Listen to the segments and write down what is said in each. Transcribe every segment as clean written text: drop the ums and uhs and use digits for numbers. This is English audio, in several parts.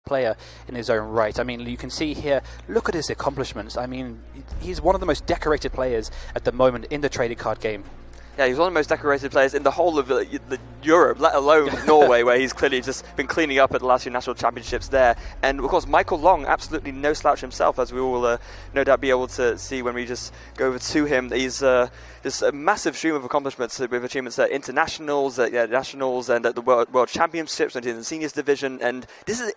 player in his own right. I mean, you can see here, look at his accomplishments. I mean, he's one of the most decorated players at the moment in the trading card game. Yeah, he's one of the most decorated players in the whole of the Europe, let alone Norway, where he's clearly just been cleaning up at the last few national championships there. And, of course, Michael Long, absolutely no slouch himself, as we will no doubt be able to see when we just go over to him. He's just a massive stream of accomplishments with achievements at internationals, nationals, and at the World Championships, and in the seniors division. And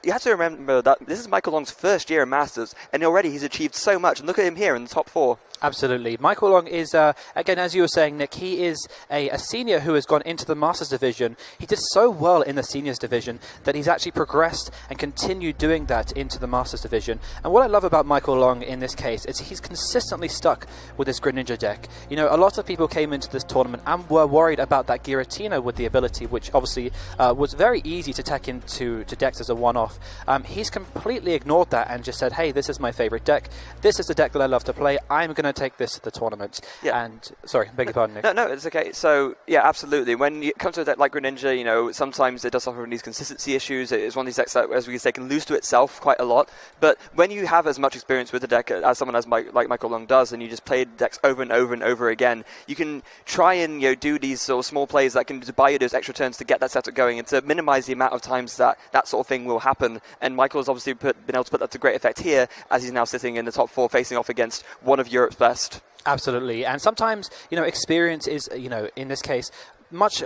you have to remember that this is Michael Long's first year in Masters, and already he's achieved so much. And look at him here in the top 4. Absolutely. Michael Long is, again, as you were saying, Nick, he is a senior who has gone into the Masters division. He did so well in the seniors division that he's actually progressed and continued doing that into the Masters division. And what I love about Michael Long in this case is he's consistently stuck with his Greninja deck. You know, a lot of people came into this tournament and were worried about that Giratina with the ability, which obviously was very easy to tech into decks as a one-off. He's completely ignored that and just said, hey, this is my favorite deck. This is the deck that I love to play. I'm going to take this to the tournament. Yeah. And sorry, beg your pardon, Nick. No, it's okay. So yeah, absolutely. When it comes to a deck like Greninja, you know, sometimes it does suffer from these consistency issues. It's one of these decks that, as we say, can lose to itself quite a lot. But when you have as much experience with the deck as someone like Michael Long does, and you just play decks over and over and over again, you can try and do these sort of small plays that can buy you those extra turns to get that setup going and to minimize the amount of times that sort of thing will happen. And Michael's obviously been able to put that to great effect here, as he's now sitting in the top 4, facing off against one of Europe's best. Absolutely. And sometimes, experience is, in this case,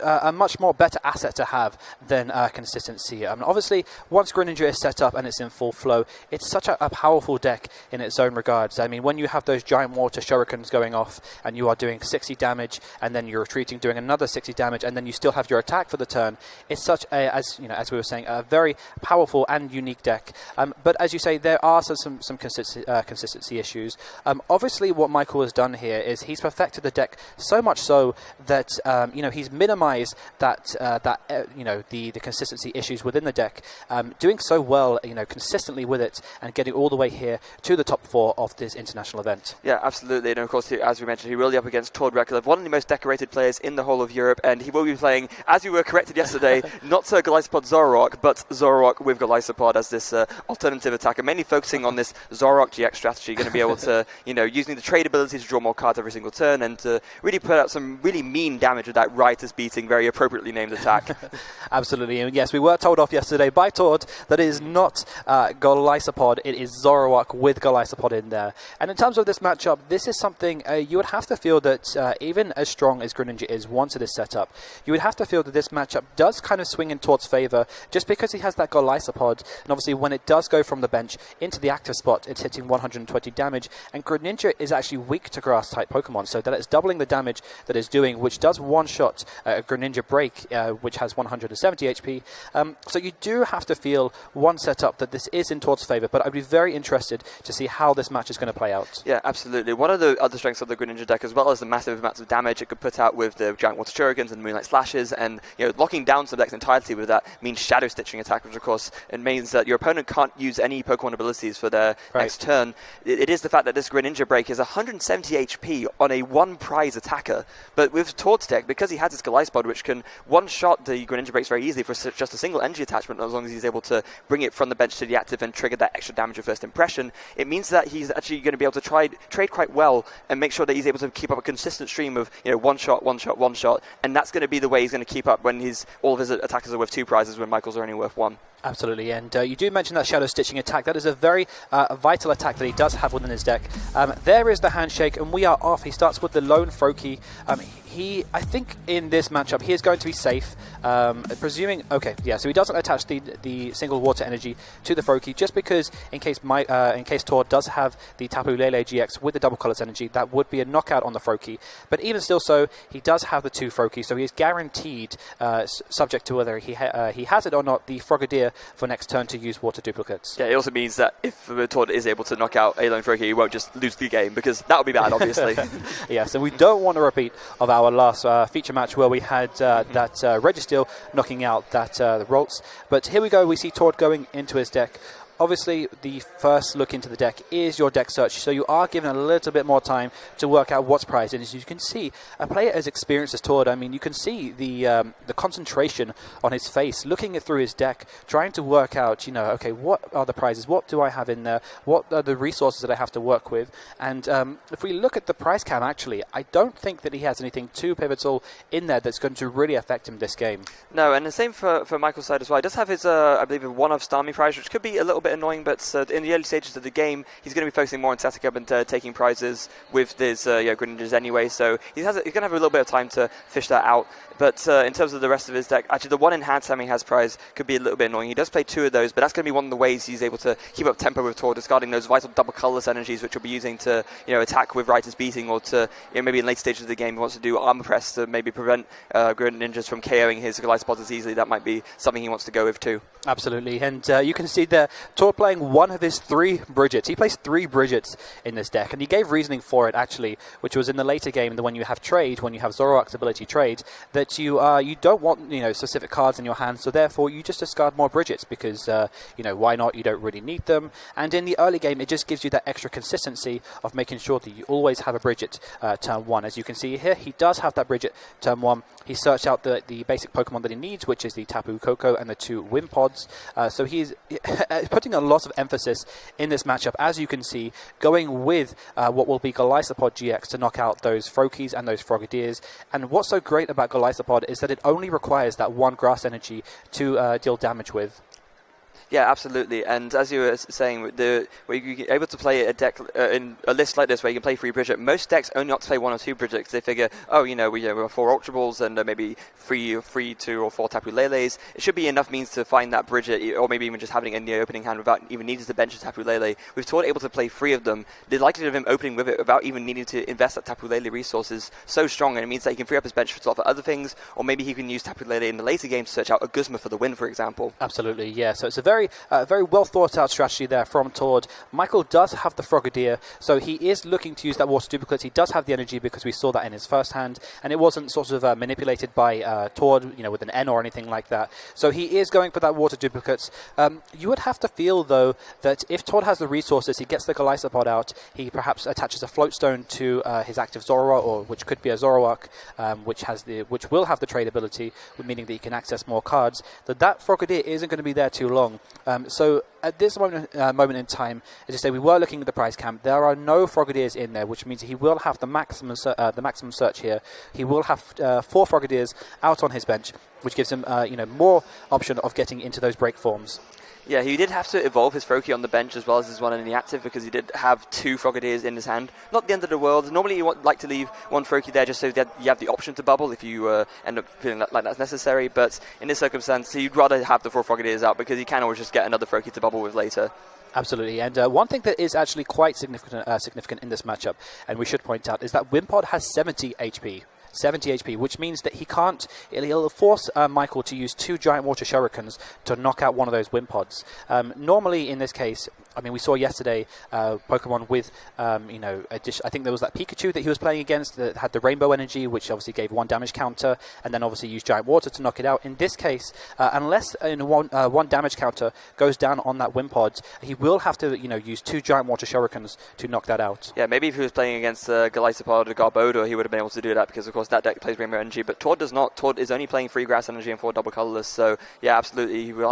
a much more better asset to have than consistency. Obviously, once Greninja is set up and it's in full flow, it's such a powerful deck in its own regards. I mean, when you have those giant water shurikens going off and you are doing 60 damage and then you're retreating, doing another 60 damage, and then you still have your attack for the turn, it's such a, as we were saying, a very powerful and unique deck. But as you say, there are some consistency issues. Obviously, what Michael has done here is he's perfected the deck so much so that he's minimize the consistency issues within the deck, doing so well, consistently with it and getting all the way here to the top 4 of this international event. Yeah, absolutely. And of course, as we mentioned, he will be up against Tord Reklev, one of the most decorated players in the whole of Europe, and he will be playing, as we were corrected yesterday, not Golisopod Zoroark, but Zoroark with Golisopod as this alternative attacker, mainly focusing on this Zoroark GX strategy, going to be able to, using the trade ability to draw more cards every single turn and to really put out some really mean damage with that right beating, very appropriately named attack. Absolutely, and yes, we were told off yesterday by Tord that it is not Golisopod, it is Zoroark with Golisopod in there. And in terms of this matchup, this is something you would have to feel that even as strong as Greninja is once it is set up, you would have to feel that this matchup does kind of swing in Tord's favour, just because he has that Golisopod, and obviously when it does go from the bench into the active spot, it's hitting 120 damage, and Greninja is actually weak to grass-type Pokemon, so that it's doubling the damage that it's doing, which does one-shot Greninja Break, which has 170 HP. So you do have to feel one setup that this is in Tord's favour, but I'd be very interested to see how this match is going to play out. Yeah, absolutely. One of the other strengths of the Greninja deck, as well as the massive amounts of damage it could put out with the Giant Water Shurikens and Moonlight Slashes, and locking down some decks entirely with that means Shadow Stitching attack, which of course it means that your opponent can't use any Pokemon abilities for their next turn. It is the fact that this Greninja Break is 170 HP on a one-prize attacker, but with Tord's deck, because he has his Golisopod, which can one-shot the Greninja Breaks very easily for just a single energy attachment, as long as he's able to bring it from the bench to the active and trigger that extra damage of first impression, it means that he's actually going to be able to trade quite well and make sure that he's able to keep up a consistent stream of one shot, and that's going to be the way he's going to keep up when all of his attackers are worth 2 prizes when Michael's are only worth 1. Absolutely, and you do mention that Shadow Stitching attack. That is a very vital attack that he does have within his deck. There is the handshake, and we are off. He starts with the lone Froakie. I think in this matchup, he is going to be safe. Presuming, so he doesn't attach the single water energy to the Froakie, just because in case Tord does have the Tapu Lele GX with the double colors energy, that would be a knockout on the Froakie. But even still so, he does have the 2 Froakie, so he is guaranteed, subject to whether he has it or not, the Frogadier for next turn to use water duplicates. Yeah, it also means that if Tord is able to knock out a lone Froakie, he won't just lose the game, because that would be bad, obviously. Yeah, so we don't want a repeat of our last feature match where we had that Registeel knocking out that the Rolts. But here we go, we see Tord going into his deck. obviously the first look into the deck is your deck search, so you are given a little bit more time to work out what's prized. And as you can see, a player as experienced as Tord, I mean, you can see the concentration on his face, looking it through his deck, trying to work out, okay, what are the prizes? What do I have in there? What are the resources that I have to work with? And if we look at the prize cam, actually, I don't think that he has anything too pivotal in there that's going to really affect him this game. No, and the same for Michael's side as well. He does have his, I believe, one of Starmie prize, which could be a little bit annoying, but in the early stages of the game, he's going to be focusing more on setting up and taking prizes with his Greninjas anyway, so he's going to have a little bit of time to fish that out. But in terms of the rest of his deck, actually the one enhanced Sammy has prize could be a little bit annoying. He does play 2 of those, but that's going to be one of the ways he's able to keep up tempo with Tord, discarding those vital double colorless energies, which he'll be using to attack with Writer's Beating, or to maybe in late stages of the game he wants to do armor press to maybe prevent Greninjas from KOing his Goliath as easily. That might be something he wants to go with too. Absolutely, and you can see there Tord playing one of his 3 Bridgets. He plays 3 Bridgets in this deck, and he gave reasoning for it actually, which was in the later game, when you have trade, when you have Zoroark's ability trade, that you don't want specific cards in your hand, so therefore you just discard more Bridgets because why not? You don't really need them, and in the early game it just gives you that extra consistency of making sure that you always have a Bridget turn 1. As you can see here, he does have that Bridget turn 1. He searched out the basic Pokemon that he needs, which is the Tapu Koko and the 2 Wimpods. So he's putting a lot of emphasis in this matchup, as you can see, going with what will be Golisopod GX to knock out those Froakies and those Frogadiers. And what's so great about Golisopod is that it only requires that 1 grass energy to deal damage with. Yeah, absolutely. And as you were saying, where you're able to play a deck in a list like this where you can play 3 Bridget, most decks only opt to play 1 or 2 Bridget because they figure, we have 4 Ultra Balls and maybe 3, 2 or 4 Tapu Leles. It should be enough means to find that Bridget, or maybe even just having it in the opening hand without even needing to bench a Tapu Lele. With Tord able to play 3 of them, the likelihood of him opening with it without even needing to invest that Tapu Lele resource is so strong, and it means that he can free up his bench for other things, or maybe he can use Tapu Lele in the later game to search out a Guzma for the win, for example. Absolutely, yeah. So it's a very well thought out strategy there from Tord. Michael does have the Frogadier, so he is looking to use that water duplicate. He does have the energy because we saw that in his first hand, and it wasn't sort of manipulated by Tord, with an N or anything like that. So he is going for that water duplicates. You would have to feel, though, that if Tord has the resources, he gets the Golisopod out, he perhaps attaches a Floatstone to his active Zoroark, or which could be a Zoroark, which will have the trade ability, meaning that he can access more cards. That Frogadier isn't going to be there too long. So at this moment in time, as I say, we were looking at the prize camp. There are no Frogadiers in there, which means he will have the maximum search here. He will have 4 Frogadiers out on his bench, which gives him more option of getting into those break forms. Yeah, he did have to evolve his Froakie on the bench as well as his one in the active because he did have 2 Frogadiers in his hand. Not the end of the world. Normally you like to leave 1 Froakie there just so that you have the option to bubble if you end up feeling like that's necessary. But in this circumstance, you'd rather have the 4 Frogadiers out because you can always just get another Froakie to bubble with later. Absolutely, and one thing that is actually quite significant in this matchup, and we should point out, is that Wimpod has 70 HP. 70 HP, which means that he'll force Michael to use 2 Giant Water Shurikens to knock out one of those Wimpods. Normally, in this case, we saw yesterday Pokemon with, I think there was that Pikachu that he was playing against that had the Rainbow Energy, which obviously gave 1 damage counter, and then obviously used Giant Water to knock it out. In this case, unless one damage counter goes down on that Wimpod, he will have to, use 2 Giant Water Shurikens to knock that out. Yeah, maybe if he was playing against Golisopod or Garbodor, he would have been able to do that because, of course, that deck plays Rainbow Energy, but Tord does not. Tord is only playing 3 Grass Energy and 4 Double Colorless, so yeah, absolutely. He will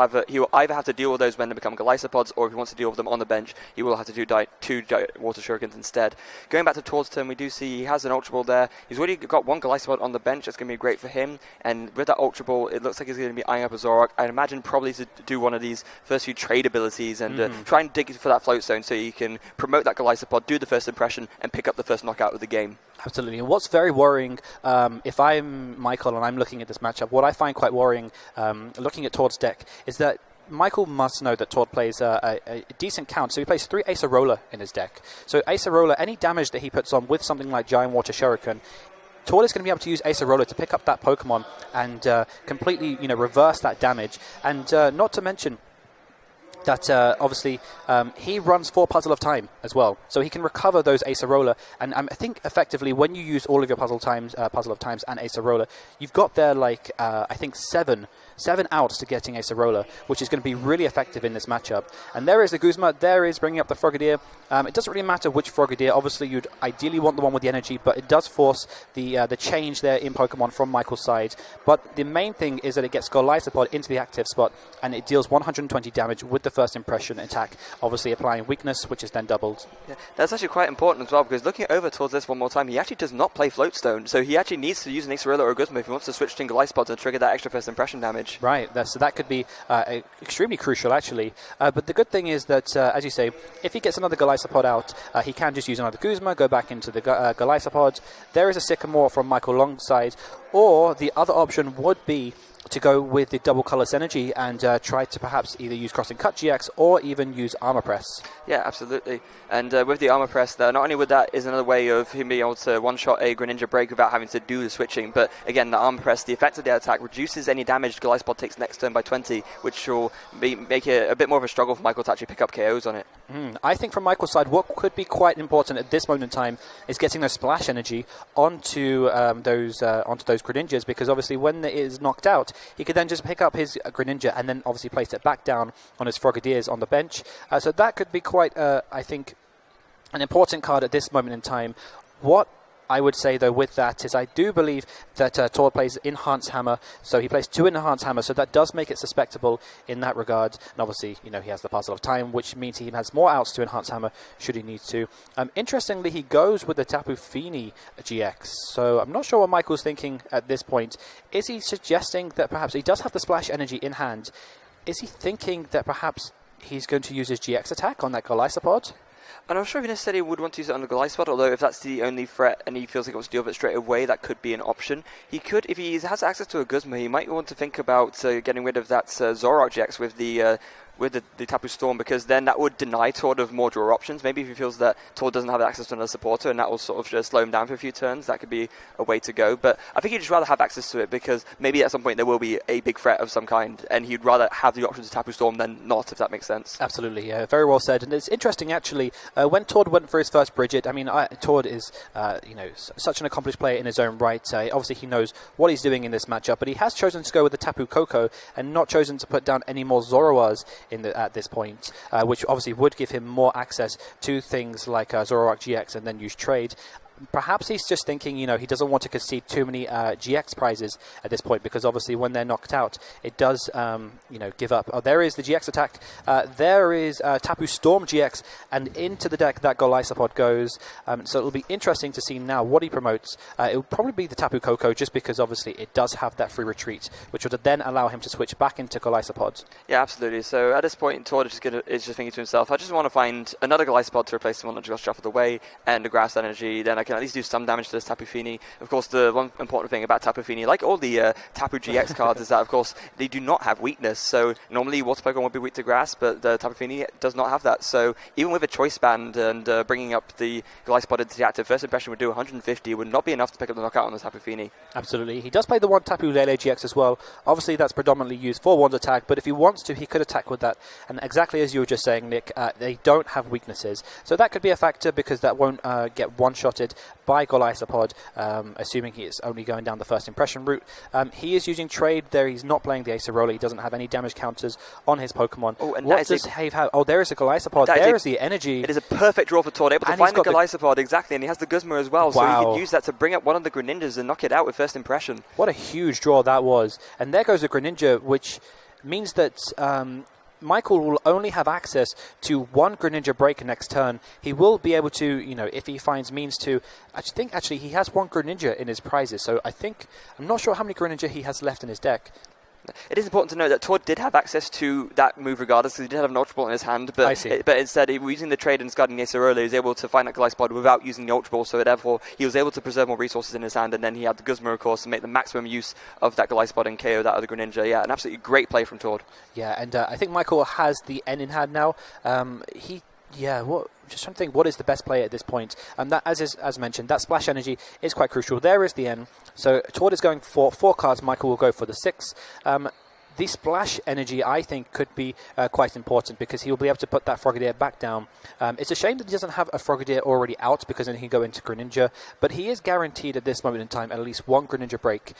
either have to deal with those when they become Golisopods, or if he wants to deal with them on the bench, he will have to do 2 Water Shurikens instead. Going back to Tord's turn, we do see he has an Ultra Ball there. He's already got 1 Golisopod on the bench. That's going to be great for him, and with that Ultra Ball, it looks like he's going to be eyeing up a Zoroark. I'd imagine probably to do one of these first few trade abilities and try and dig for that float zone so you can promote that Golisopod, do the first impression, and pick up the first knockout of the game. Absolutely. And what's very worrying, if I'm Michael and I'm looking at this matchup, what I find quite worrying, looking at Tord's deck, is that Michael must know that Tord plays a decent count, so he plays 3 Acerola in his deck. So Acerola, any damage that he puts on with something like Giant Water Shuriken, Tord is going to be able to use Acerola to pick up that Pokemon and completely, reverse that damage. And not to mention, that obviously he runs 4 Puzzle of Time as well, so he can recover those Acerola. And I think effectively when you use all of your Puzzle of Times and Acerola, you've got there like I think seven outs to getting Acerola, which is going to be really effective in this matchup. And there is the Guzma, there is bringing up the Frogadier. It doesn't really matter which Frogadier. Obviously, you'd ideally want the one with the energy, but it does force the change there in Pokemon from Michael's side. But the main thing is that it gets Golisopod into the active spot, and it deals 120 damage with the first impression attack, obviously applying weakness, which is then doubled. Yeah, that's actually quite important as well, because looking over towards this one more time, he actually does not play Floatstone, so he actually needs to use an Acerola or a Guzma if he wants to switch to Golisopod to trigger that extra first impression damage. Right, so that could be extremely crucial, actually. But the good thing is that, as you say, if he gets another Golisopod out, he can just use another Guzma, go back into the Golisopod. There is a Sycamore from Michael Longside, or the other option would be to go with the double Colorless Energy and try to perhaps either use Crossing Cut GX or even use Armor Press. Yeah, absolutely. And with the Armor Press, not only would that is another way of him being able to one-shot a Greninja break without having to do the switching, but again, the Armor Press, the effect of the attack reduces any damage Golisopod takes next turn by 20, which will make it a bit more of a struggle for Michael to actually pick up KOs on it. I think from Michael's side, what could be quite important at this moment in time is getting those Splash Energy onto those Greninjas, because obviously when it is knocked out, he could then just pick up his Greninja and then obviously place it back down on his Frogadiers on the bench. So that could be quite, I think, an important card at this moment in time. What I would say, though, with that is I do believe that Tor plays Enhanced Hammer, so he plays 2 Enhanced Hammer, so that does make it suspectable in that regard. And obviously, he has the Puzzle of Time, which means he has more outs to Enhanced Hammer should he need to. Interestingly, he goes with the Tapu Fini GX, so I'm not sure what Michael's thinking at this point. Is he suggesting that perhaps he does have the Splash Energy in hand? Is he thinking that perhaps he's going to use his GX attack on that Golisopod? I'm not sure if he necessarily would want to use it on the Golisopod, although if that's the only threat and he feels like he wants to deal with it straight away, that could be an option. He could, if he has access to a Guzma, he might want to think about getting rid of that Zoroark GX with the Tapu Storm, because then that would deny Tord of more draw options. Maybe if he feels that Tord doesn't have access to another supporter and that will sort of just slow him down for a few turns, that could be a way to go. But I think he'd just rather have access to it, because maybe at some point there will be a big threat of some kind and he'd rather have the options of Tapu Storm than not, if that makes sense. Absolutely, yeah, very well said. And it's interesting, actually, when Tord went for his first Bridget, I mean, Tord is such an accomplished player in his own right. Obviously he knows what he's doing in this matchup, but he has chosen to go with the Tapu Koko and not chosen to put down any more Zoroarks at this point. Which obviously would give him more access to things like Zoroark GX and then use trade. Perhaps he's just thinking, he doesn't want to concede too many GX prizes at this point, because obviously when they're knocked out, it does, give up. Oh, there is the GX attack. There is Tapu Storm GX, and into the deck that Golisopod goes. So it'll be interesting to see now what he promotes. It will probably be the Tapu Koko, just because obviously it does have that free retreat, which would then allow him to switch back into Golisopod. Yeah, absolutely. So at this point, Tord is just thinking to himself, I just want to find another Golisopod to replace the one that just shuffled away, and the Grass Energy, then I can at least do some damage to this Tapu Fini. Of course, the one important thing about Tapu Fini, like all the Tapu GX cards, is that, of course, they do not have weakness. So normally Water Pokemon would be weak to grass, but the Tapu Fini does not have that. So even with a Choice Band and bringing up the Golisopod into the active, first impression would do 150, would not be enough to pick up the knockout on the Tapu Fini. Absolutely. He does play the one Tapu Lele GX as well. Obviously, that's predominantly used for Wand attack, but if he wants to, he could attack with that. And exactly as you were just saying, Nick, they don't have weaknesses. So that could be a factor, because that won't get one-shotted by Golisopod, assuming he is only going down the first impression route. He is using trade there. He's not playing the Acerola. He doesn't have any damage counters on his Pokemon. Oh, and what does Have have? Oh, there is a Golisopod. There is the energy. It is a perfect draw for Tord, able to find the Golisopod, exactly, and he has the Guzma as well, so he can use that to bring up one of the Greninjas and knock it out with first impression. What a huge draw that was. And there goes a Greninja, which means that Michael will only have access to one Greninja break next turn. He will be able to, if he finds means to. I think actually he has one Greninja in his prizes, so I'm not sure how many Greninja he has left in his deck. It is important to note that Tord did have access to that move regardless, because he did have an Ultra Ball in his hand, but instead, using the trade and discarding the Acerola, he was able to find that Golisopod without using the Ultra Ball, so therefore he was able to preserve more resources in his hand, and then he had the Guzma, of course, to make the maximum use of that Golisopod and KO that other Greninja. Yeah, an absolutely great play from Tord. Yeah, and I think Michael has the N in hand now. Just trying to think what is the best play at this point. That, as mentioned, that Splash Energy is quite crucial. There is the N. So Tord is going for 4 cards. Michael will go for the 6. the splash energy, I think, could be quite important because he will be able to put that Frogadier back down. It's a shame that he doesn't have a Frogadier already out because then he can go into Greninja, but he is guaranteed at this moment in time at least one Greninja break,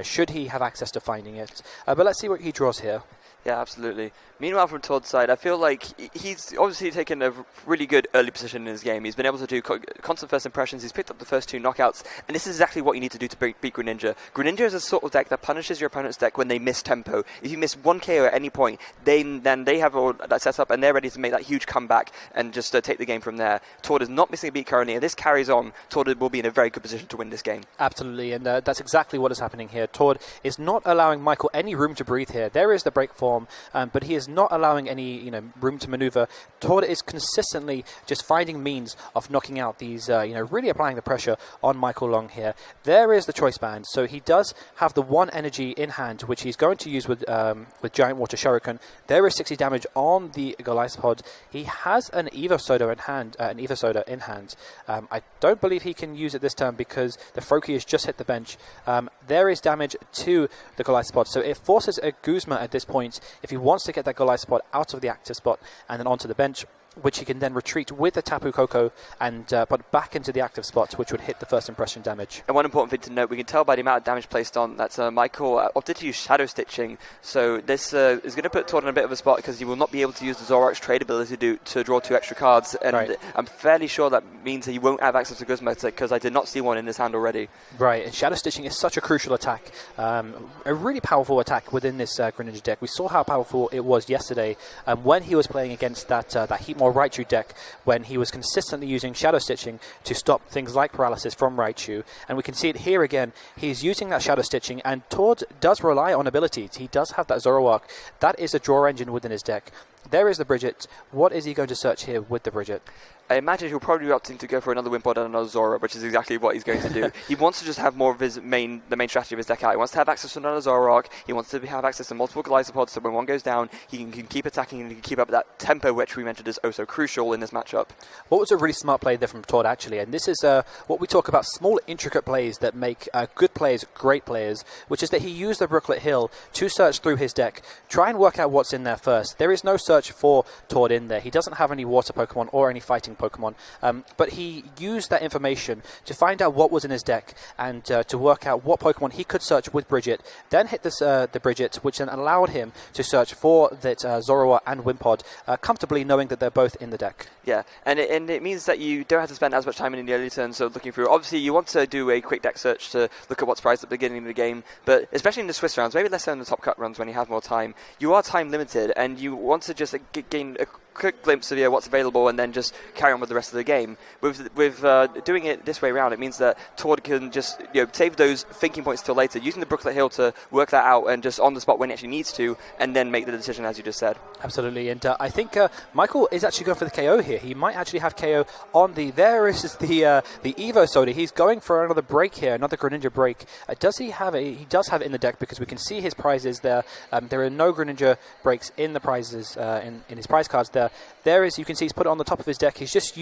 should he have access to finding it. But let's see what he draws here. Yeah, absolutely. Meanwhile, from Todd's side, I feel like he's obviously taken a really good early position in his game. He's been able to do constant first impressions. He's picked up the first 2 knockouts, and this is exactly what you need to do to beat Greninja. Greninja is a sort of deck that punishes your opponent's deck when they miss tempo. If you miss 1 KO at any point, then they have all that set up, and they're ready to make that huge comeback and just take the game from there. Todd is not missing a beat currently, and this carries on. Todd will be in a very good position to win this game. Absolutely, and that's exactly what is happening here. Todd is not allowing Michael any room to breathe here. There is the break form, but he is not allowing any room to maneuver. Todd is consistently just finding means of knocking out these, really applying the pressure on Michael Long here. There is the choice band, so he does have the 1 energy in hand, which he's going to use with Giant Water Shuriken. There is 60 damage on the Golisopod. He has an Evo Soda in hand. I don't believe he can use it this turn because the Froakie has just hit the bench. There is damage to the Golisopod, so it forces a Guzma at this point if he wants to get that Golisopod out of the active spot and then onto the bench, which he can then retreat with the Tapu Koko and put back into the active spot, which would hit the first impression damage. And one important thing to note, we can tell by the amount of damage placed on that Michael opted to use Shadow Stitching, so this is going to put Todd in a bit of a spot because he will not be able to use the Zoroark's trade ability to draw 2 extra cards, and right. I'm fairly sure that means that he won't have access to Guzma because I did not see one in his hand already. Right, and Shadow Stitching is such a crucial attack, a really powerful attack within this Greninja deck. We saw how powerful it was yesterday when he was playing against that Heatmore Raichu deck, when he was consistently using Shadow Stitching to stop things like paralysis from Raichu, and we can see it here again. He's using that Shadow Stitching, and Todd does rely on abilities. He does have that Zoroark. That is a draw engine within his deck. There is the Bridget. What is he going to search here with the Bridget? I imagine he'll probably be opting to go for another Wimpod and another Zora, which is exactly what he's going to do. He wants to just have more of the main strategy of his deck out. He wants to have access to another Zoroark. He wants to have access to multiple Golisopod, so when one goes down, he can keep attacking and he can keep up that tempo, which we mentioned is oh so crucial in this matchup. What was a really smart play there from Todd, actually, and this is what we talk about, small, intricate plays that make good players great players, which is that he used the Brooklet Hill to search through his deck, try and work out what's in there first. There is no search for Todd in there. He doesn't have any water Pokemon or any fighting Pokemon. But he used that information to find out what was in his deck and to work out what Pokemon he could search with Bridget, then hit the Bridget, which then allowed him to search for that Zoroark and Wimpod, comfortably knowing that they're both in the deck. Yeah, and it means that you don't have to spend as much time in the early turns looking through. Obviously, you want to do a quick deck search to look at what's prized at the beginning of the game, but especially in the Swiss rounds, maybe less so in the top cut runs when you have more time, you are time limited, and you want to just gain a quick glimpse of what's available and then just carry on with the rest of the game. With doing it this way around, it means that Todd can just save those thinking points till later, using the Brooklet Hill to work that out and just on the spot when he actually needs to, and then make the decision as you just said. Absolutely, and I think Michael is actually going for the KO here. He might actually have KO on the... There is the Evo Soda. He's going for another break here, another Greninja break. Does he have it? He does have it in the deck because we can see his prizes there. There are no Greninja breaks in the prizes, in his prize cards there. There is, you can see he's put it on the top of his deck. He's just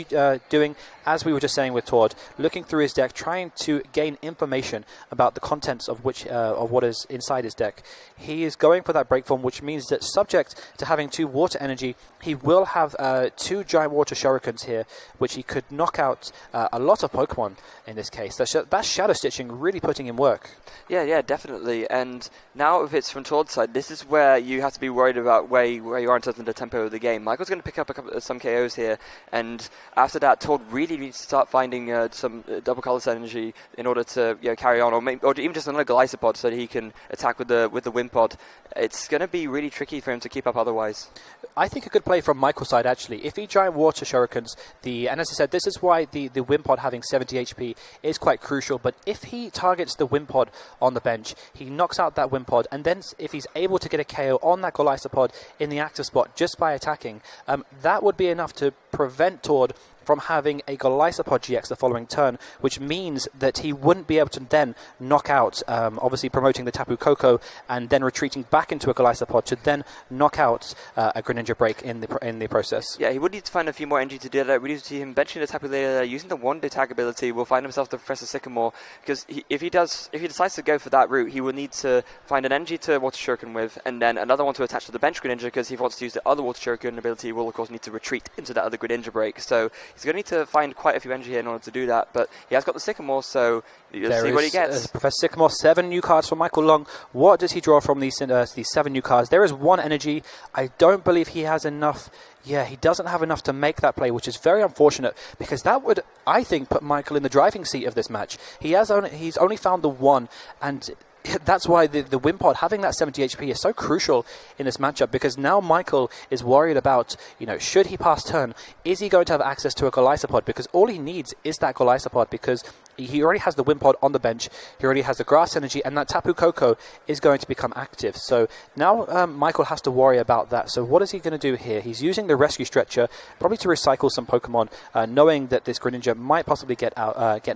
doing, as we were just saying with Todd, looking through his deck, trying to gain information about the contents of what is inside his deck. He is going for that break form, which means that subject to having 2 water energy, he will have 2 giant water shurikens here, which he could knock out a lot of Pokemon in this case. That's Shadow Stitching really putting in work. Yeah, definitely. And now if it's from Todd's side, this is where you have to be worried about where you are in terms of the tempo of the game. Michael's going to pick up some KOs here, and after that, Todd really needs to start finding some double colorless energy in order to carry on, or even just another Golisopod so that he can attack with the Wimpod. It's going to be really tricky for him to keep up otherwise. I think a good play from Michael's side, actually. If he giant water shurikens, and as I said, this is why the Wimpod having 70 HP is quite crucial, but if he targets the Wimpod on the bench, he knocks out that Wimpod, and then if he's able to get a KO on that Golisopod in the active spot just by attacking, that would be enough to prevent Todd from having a Golisopod GX the following turn, which means that he wouldn't be able to then knock out, obviously promoting the Tapu Koko and then retreating back into a Golisopod to then knock out a Greninja break in the process. Yeah, he would need to find a few more energy to do that. We need to see him benching the Tapu Lele, using the one tag ability. Will find himself the Professor Sycamore, because if he decides to go for that route, he will need to find an energy to Water Shuriken with, and then another one to attach to the bench Greninja, because if he wants to use the other Water Shuriken ability, he will of course need to retreat into that other Greninja break. So he's going to need to find quite a few energy here in order to do that, but he has got the Sycamore, so let's see what he gets. Professor Sycamore, 7 new cards for Michael Long. What does he draw from these 7 new cards? There is 1 energy. I don't believe he has enough. Yeah, he doesn't have enough to make that play, which is very unfortunate, because that would, I think, put Michael in the driving seat of this match. He's only found the 1, and that's why the Wimpod having that 70 HP is so crucial in this matchup, because now Michael is worried about, should he pass turn, is he going to have access to a Golisopod? Because all he needs is that Golisopod, because he already has the Wimpod on the bench, he already has the Grass Energy, and that Tapu Koko is going to become active. So now Michael has to worry about that. So what is he going to do here? He's using the Rescue Stretcher, probably to recycle some Pokemon, knowing that this Greninja might possibly get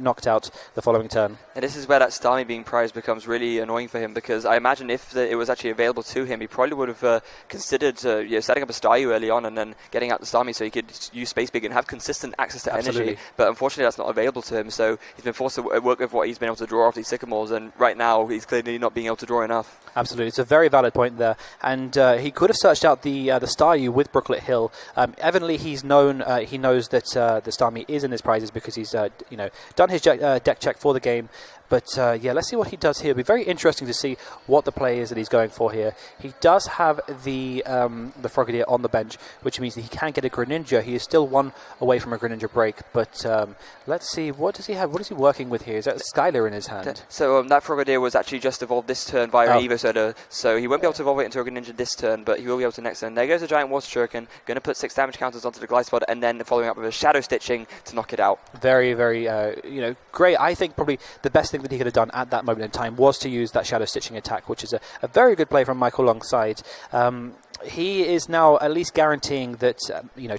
knocked out the following turn. And this is where that Starmie being prized becomes really annoying for him, because I imagine if it was actually available to him, he probably would have considered setting up a Staryu early on and then getting out the Starmie so he could use Space Big and have consistent access to energy. But unfortunately that's not available to him, so he's been forced to work with what he's been able to draw off these Sycamores, and right now he's clearly not being able to draw enough. Absolutely, it's a very valid point there, and he could have searched out the Staryu with Brooklet Hill. Evidently, he knows that the Starmie is in his prizes because he's done his deck check for the game. But let's see what he does here. It'll be very interesting to see what the play is that he's going for here. He does have the Frogadier on the bench, which means that he can get a Greninja. He is still 1 away from a Greninja break. But let's see, what does he have? What is he working with here? Is that Skylar in his hand? So that Frogadier was actually just evolved this turn via Evo Soda, so he won't be able to evolve it into a Greninja this turn, but he will be able to next turn. There goes a Giant Water Shuriken, going to put 6 damage counters onto the Gliscod, and then following up with a Shadow Stitching to knock it out. Very, very, great. I think probably the best thing that he could have done at that moment in time was to use that Shadow Stitching attack, which is a very good play from Michael Long's side. He is now at least guaranteeing that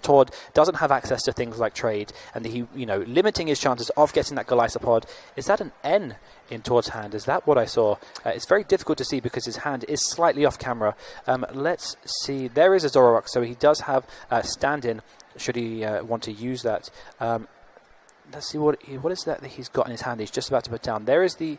Todd doesn't have access to things like trade, and that he limiting his chances of getting that Golisopod. Is that an N in Todd's hand? Is that what I saw? It's very difficult to see because his hand is slightly off camera. Let's see. There is a Zoroark, so he does have stand-in should he want to use that. Let's see what is that he's got in his hand. He's just about to put down. There is the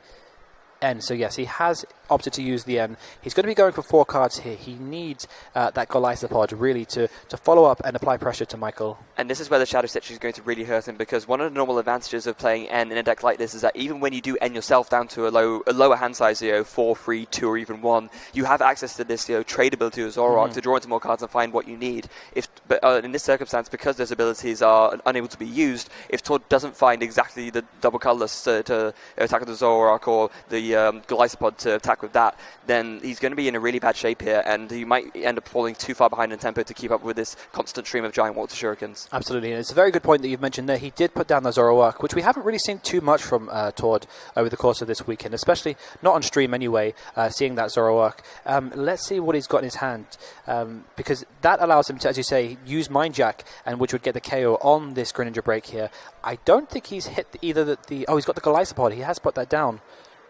N. So yes, he has opted to use the N. He's going to be going for 4 cards here. He needs that Golisopod really to follow up and apply pressure to Michael. And this is where the Shadow Stitch is going to really hurt him, because one of the normal advantages of playing N in a deck like this is that even when you do N yourself down to a lower hand size, 4, 3, 2, or even 1, you have access to this trade ability of Zoroark to draw into more cards and find what you need. But in this circumstance, because those abilities are unable to be used, if Todd doesn't find exactly the double colorless to attack with the Zoroark or the Golisopod to attack with that, then he's going to be in a really bad shape here, and he might end up falling too far behind in tempo to keep up with this constant stream of Giant Water Shurikens. Absolutely, and it's a very good point that you've mentioned there. He did put down the Zoroark, which we haven't really seen too much from Todd over the course of this weekend, especially not on stream anyway, seeing that Zoroark. Let's see what he's got in his hand, because that allows him to, as you say, use Mind Jack, and which would get the KO on this Greninja break here. I don't think he's hit either he's got the Golisopod. He has put that down.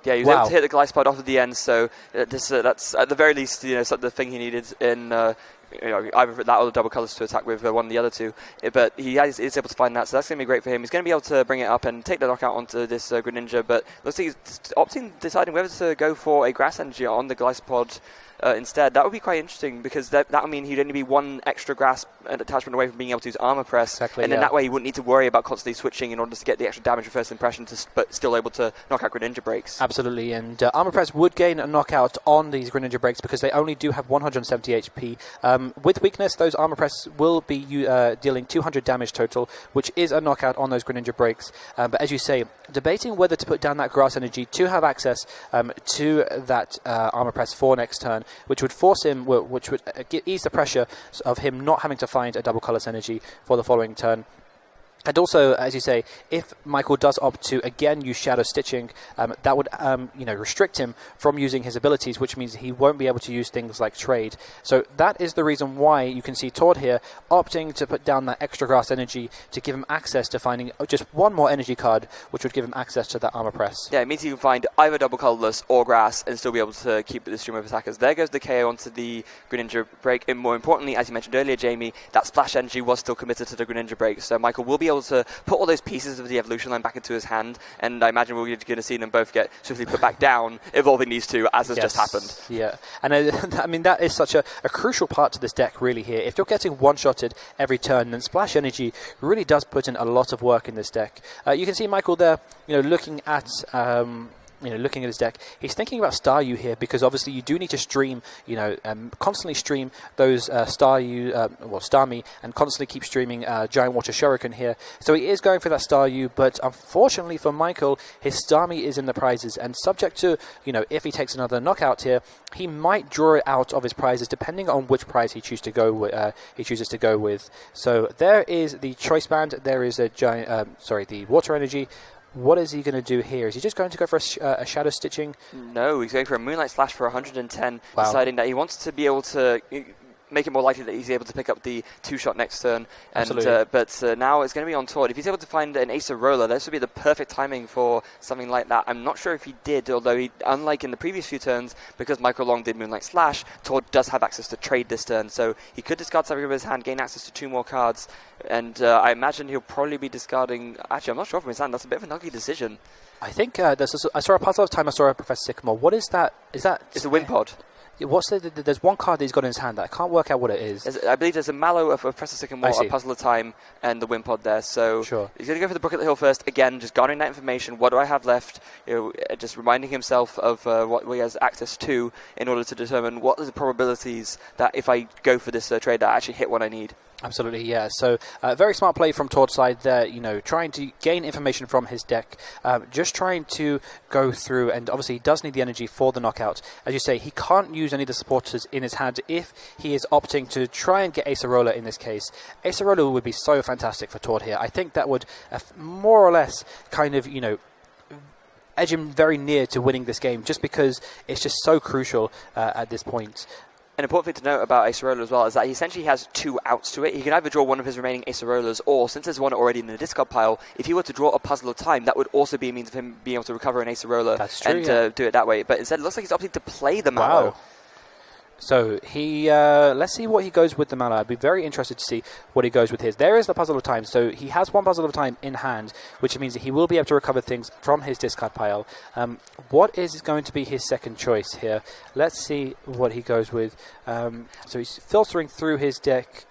Yeah, he was able to hit the Gliscod off at the end, so that's at the very least the thing he needed in either that or the double colours to attack with one of the other two. But he is able to find that, so that's going to be great for him. He's going to be able to bring it up and take the knockout onto this Greninja, but looks like he's deciding whether to go for a Grass Energy on the Gliscod instead. That would be quite interesting, because that would mean he'd only be 1 extra Grass attachment away from being able to use Armor Press, exactly, and then that way he wouldn't need to worry about constantly switching in order to get the extra damage of first impression, but still able to knock out Greninja breaks. Absolutely, and Armor Press would gain a knockout on these Greninja breaks because they only do have 170 HP. With weakness, those Armor Press will be dealing 200 damage total, which is a knockout on those Greninja breaks. But as you say, debating whether to put down that Grass Energy to have access to that Armor Press for next turn, which would force him, which would ease the pressure of him not having to find a double colorless energy for the following turn. And also, as you say, if Michael does opt to again use Shadow Stitching, that would restrict him from using his abilities, which means he won't be able to use things like Trade. So that is the reason why you can see Tord here opting to put down that extra grass energy to give him access to finding just one more energy card, which would give him access to that armor press. Yeah, it means he can find either double colorless or grass and still be able to keep the stream of attackers. There goes the KO onto the Greninja break, and more importantly, as you mentioned earlier, Jamie, that splash energy was still committed to the Greninja break, so Michael will be able to put all those pieces of the evolution line back into his hand, and I imagine we're going to see them both get swiftly put back down, evolving these two, as has just happened. Yeah, and I mean, that is such a crucial part to this deck, really, here. If you're getting one-shotted every turn, then Splash Energy really does put in a lot of work in this deck. You can see Michael there, looking at his deck. He's thinking about Staryu here because obviously you do need to stream, constantly stream those Starmie, and constantly keep streaming Giant Water Shuriken here. So he is going for that Staryu, but unfortunately for Michael, his Starmie is in the prizes, and subject to, if he takes another knockout here, he might draw it out of his prizes depending on which prize he chooses to go with. So there is the Choice Band. There is the Water Energy. What is he going to do here? Is he just going to go for a Shadow Stitching? No, he's going for a Moonlight Slash for 110, wow. Deciding that he wants to be able to make it more likely that he's able to pick up the 2-shot next turn. And but now it's going to be on Tord. If he's able to find an Ace of Roller, this would be the perfect timing for something like that. I'm not sure if he did, although unlike in the previous few turns, because Michael Long did Moonlight Slash, Tord does have access to Trade this turn, so he could discard something from his hand, gain access to 2 more cards, and I imagine he'll probably be discarding... Actually, I'm not sure from his hand. That's a bit of an ugly decision. I think I saw a Puzzle of Time, I saw a Professor Sycamore. What is that? It's a Wind Pod. There's one card that he's got in his hand that I can't work out what it is. I believe there's a Mallow, a Professor Sycamore, a Puzzle of Time, and the Wind Pod there. So sure. He's going to go for the Brook at the Hill first. Again, just garnering that information. What do I have left? Just reminding himself of what he has access to in order to determine what are the probabilities that if I go for this trade, that I actually hit what I need. Absolutely, yeah. So, very smart play from Tord's side there, trying to gain information from his deck, just trying to go through, and obviously he does need the energy for the knockout. As you say, he can't use any of the supporters in his hand if he is opting to try and get Acerola in this case. Acerola would be so fantastic for Tord here. I think that would more or less kind of, edge him very near to winning this game, just because it's just so crucial at this point. An important thing to note about Acerola as well is that he essentially has 2 outs to it. He can either draw one of his remaining Acerolas, or since there's one already in the discard pile, if he were to draw a Puzzle of Time, that would also be a means of him being able to recover an Acerola and do it that way. But instead, it looks like he's opting to play the Mallow. Wow. So he, let's see what he goes with the Mallow. I'd be very interested to see what he goes with his. There is the Puzzle of Time. So he has one Puzzle of Time in hand, which means that he will be able to recover things from his discard pile. What is going to be his second choice here? Let's see what he goes with. So he's filtering through his deck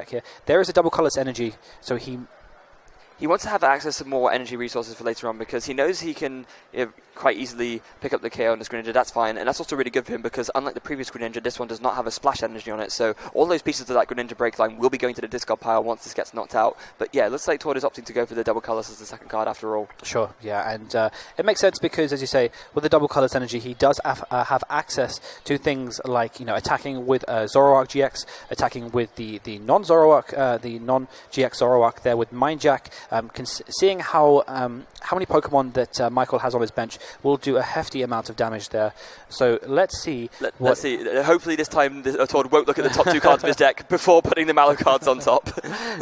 here. There is a double colorless energy. So he wants to have access to more energy resources for later on because he knows he can quite easily pick up the KO on this Greninja. That's fine, and that's also really good for him because unlike the previous Greninja, this one does not have a splash energy on it, so all those pieces of that Greninja break line will be going to the discard pile once this gets knocked out. But yeah, it looks like Tord is opting to go for the double colors as the second card after all. Sure, yeah, and it makes sense because, as you say, with the double colors energy, he does have access to things like, attacking with Zoroark GX, attacking with the non-Zoroark, the non-GX Zoroark there with Mind Jack, seeing how many Pokemon that Michael has on his bench will do a hefty amount of damage there. So let's see. Let's see. Hopefully this time Tord won't look at the top 2 cards of his deck before putting the Mallow cards on top.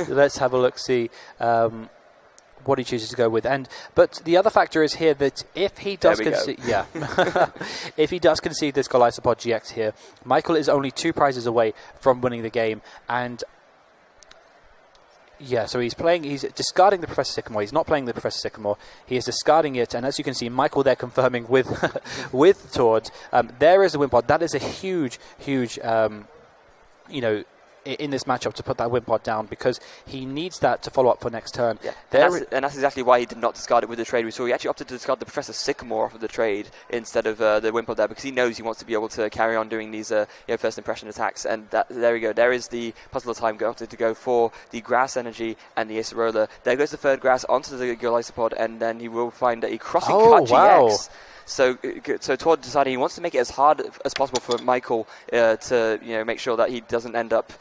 Let's have a look, see what he chooses to go with. But the other factor is here that if he does concede, if he does concede this Golisopod GX here, Michael is only 2 prizes away from winning the game, and yeah, so he's discarding the Professor Sycamore. He's not playing the Professor Sycamore. He is discarding it, and as you can see, Michael there confirming with with Tord. There is the Wind Pod. That is a huge, in this matchup to put that Wind Pod down because he needs that to follow up for next turn. Yeah. And that's exactly why he did not discard it with the trade we saw. He actually opted to discard the Professor Sycamore off of the trade instead of the Wind Pod there because he knows he wants to be able to carry on doing these first impression attacks. And there we go. There is the Puzzle of Time opted to go for the Grass Energy and the Acerola. There goes the third Grass onto the Golisopod, and then he will find a Crossing Cut GX. So Tord decided he wants to make it as hard as possible for Michael to make sure that he doesn't end up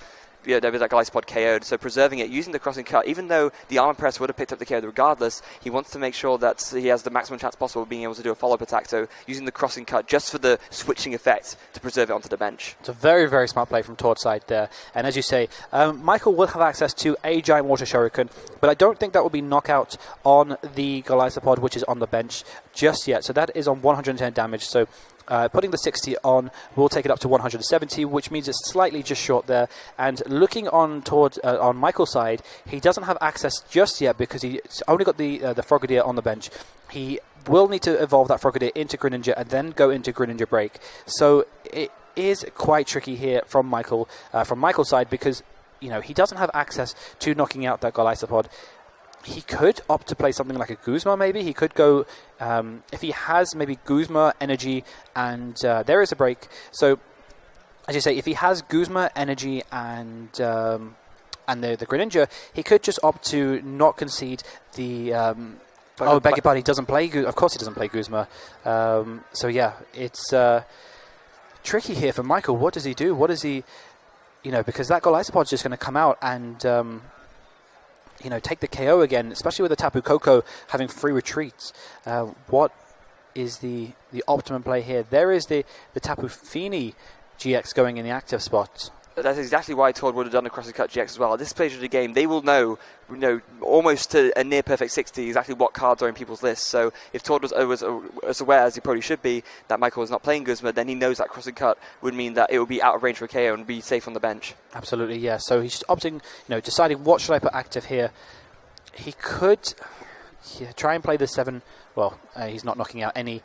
there was that Glycopod KO'd, so preserving it, using the crossing cut, even though the armor press would have picked up the KO regardless, he wants to make sure that he has the maximum chance possible of being able to do a follow-up attack, so using the crossing cut just for the switching effect to preserve it onto the bench. It's a very, very smart play from Tord's side there. And as you say, Michael will have access to a Giant Water Shuriken, but I don't think that will be knockout on the Glycopod, which is on the bench just yet. So that is on 110 damage, so putting the 60 on will take it up to 170, which means it's slightly just short there. And looking on Michael's side, he doesn't have access just yet because he's only got the Frogadier on the bench. He will need to evolve that Frogadier into Greninja and then go into Greninja Break. So it is quite tricky here from Michael's side, because he doesn't have access to knocking out that Glycopod. He could opt to play something like a Guzma, maybe. He could go, if he has maybe Guzma, Energy, and there is a break. So, as you say, if he has Guzma, Energy, and the Greninja, he could just opt to not concede the... beg your pardon, he doesn't play... Of course he doesn't play Guzma. So, yeah, it's tricky here for Michael. What does he do? What does he... because that Glycopod's just going to come out and... take the KO again, especially with the Tapu Koko having free retreats. What is the optimum play here? There is the Tapu Fini GX going in the active spot. That's exactly why Tord would have done the crossing cut GX as well. At this stage of the game, they will know almost to a near perfect 60 exactly what cards are in people's lists. So if Tord was as aware as he probably should be that Michael was not playing Guzma, then he knows that crossing cut would mean that it would be out of range for a KO and be safe on the bench. Absolutely, yeah. So he's just opting, deciding what should I put active here. He could try and play the 7. Well, he's not knocking out any...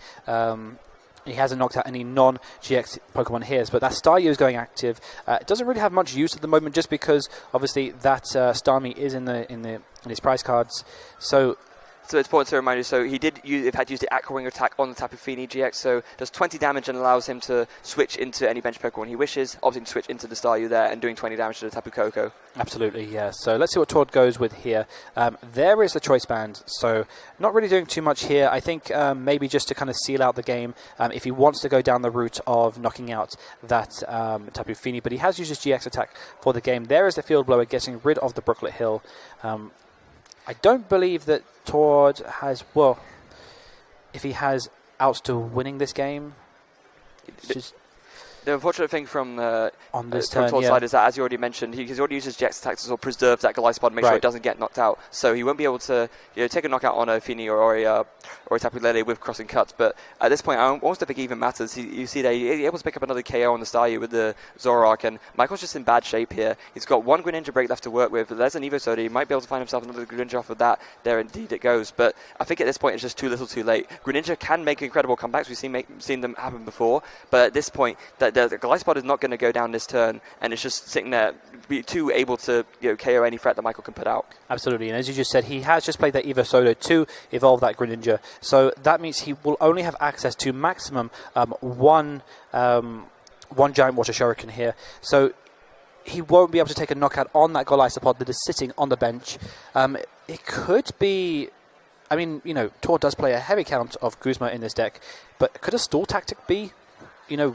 he hasn't knocked out any non-GX Pokemon here, but that Staryu is going active. It doesn't really have much use at the moment, just because obviously that Starmie is in his prize cards. So it's important to remind you, so he had used the Aqua Wing attack on the Tapu Fini GX, so does 20 damage and allows him to switch into any bench Pokemon he wishes, opting to switch into the Staryu there and doing 20 damage to the Tapu Koko. Absolutely, yeah. So let's see what Tord goes with here. There is the Choice Band, so not really doing too much here. I think maybe just to kind of seal out the game, if he wants to go down the route of knocking out that Tapu Fini, but he has used his GX attack for the game. There is the Field Blower getting rid of the Brooklet Hill. I don't believe that Tord has... Well, if he has outs to winning this game... The unfortunate thing from on this turn, Tord's side is that, as you already mentioned, he's already used his GX attack to sort of preserve that Glycopod and make sure it doesn't get knocked out. So he won't be able to take a knockout on a Fini or a Tapu Lele with crossing cuts. But at this point, I almost don't think it even matters. You see that he's able to pick up another KO on the Staryu with the Zoroark, and Michael's just in bad shape here. He's got one Greninja break left to work with. There's an Evo Soda. He might be able to find himself another Greninja off of that. There indeed it goes. But I think at this point, it's just too little too late. Greninja can make incredible comebacks. We've seen them happen before. But at this point, the Glycopod is not going to go down this turn, and it's just sitting there, be too able to KO any threat that Michael can put out. Absolutely, and as you just said, he has just played that Evo Soda to evolve that Greninja, so that means he will only have access to maximum one Giant Water Shuriken here, so he won't be able to take a knockout on that Glycopod that is sitting on the bench. It could be... I mean, Tord does play a heavy count of Guzma in this deck, but could a stall tactic be,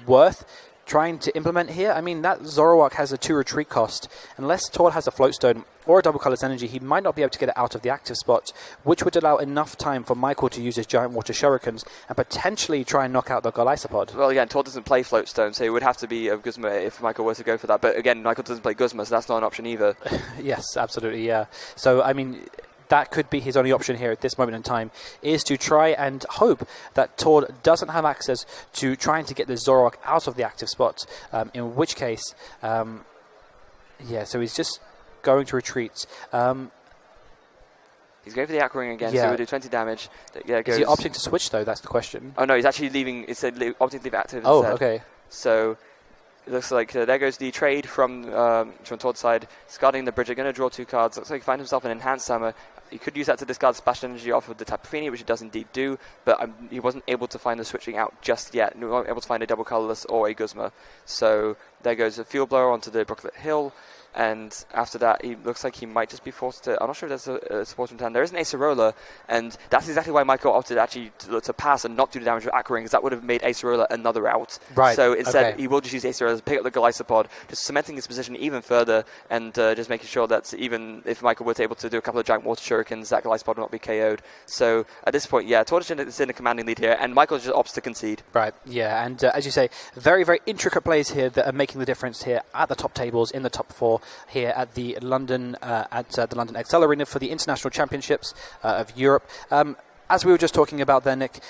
worth trying to implement here? I mean, that Zoroark has a 2 retreat cost. Unless Tord has a Float Stone or a Double Colorless Energy, he might not be able to get it out of the active spot, which would allow enough time for Michael to use his Giant Water Shurikens and potentially try and knock out the Glycopod. Well, again, Tord doesn't play Float Stone, so it would have to be a Guzma if Michael were to go for that. But again, Michael doesn't play Guzma, so that's not an option either. Yes, absolutely, yeah. So, I mean... that could be his only option here at this moment in time, is to try and hope that Tord doesn't have access to trying to get the Zoroark out of the active spot, in which case, so he's just going to retreat. He's going for the Aqua Ring again, so he'll do 20 damage. Is he opting to switch, though? That's the question. Oh, no, he's actually leaving. It said opting to leave active instead. Oh, okay. So... it looks like there goes the trade from Tord's side. Discarding the Bridger, going to draw 2 cards. Looks like he finds himself an Enhanced Hammer. He could use that to discard Splash Energy off of the Tapu Fini, which he does indeed do, but he wasn't able to find the switching out just yet. He wasn't able to find a Double Colorless or a Guzma. So there goes a Field Blower onto the Brooklet Hill. and after that, he looks like he might just be forced to... I'm not sure if there's a support return. There is an Acerola, and that's exactly why Michael opted actually to pass and not do the damage with Aqua Ring, because that would have made Acerola another out. Right. So instead, he will just use Acerola to pick up the Glycopod, just cementing his position even further, and just making sure that even if Michael was able to do a couple of giant water shurikens, that Glycopod will not be KO'd. So at this point, yeah, Tortoise is in a commanding lead here, and Michael just opts to concede. Right, yeah, and as you say, very, very intricate plays here that are making the difference here at the top tables, in the top 4 here at the London Excel Arena for the International Championships of Europe. As we were just talking about there, Nick,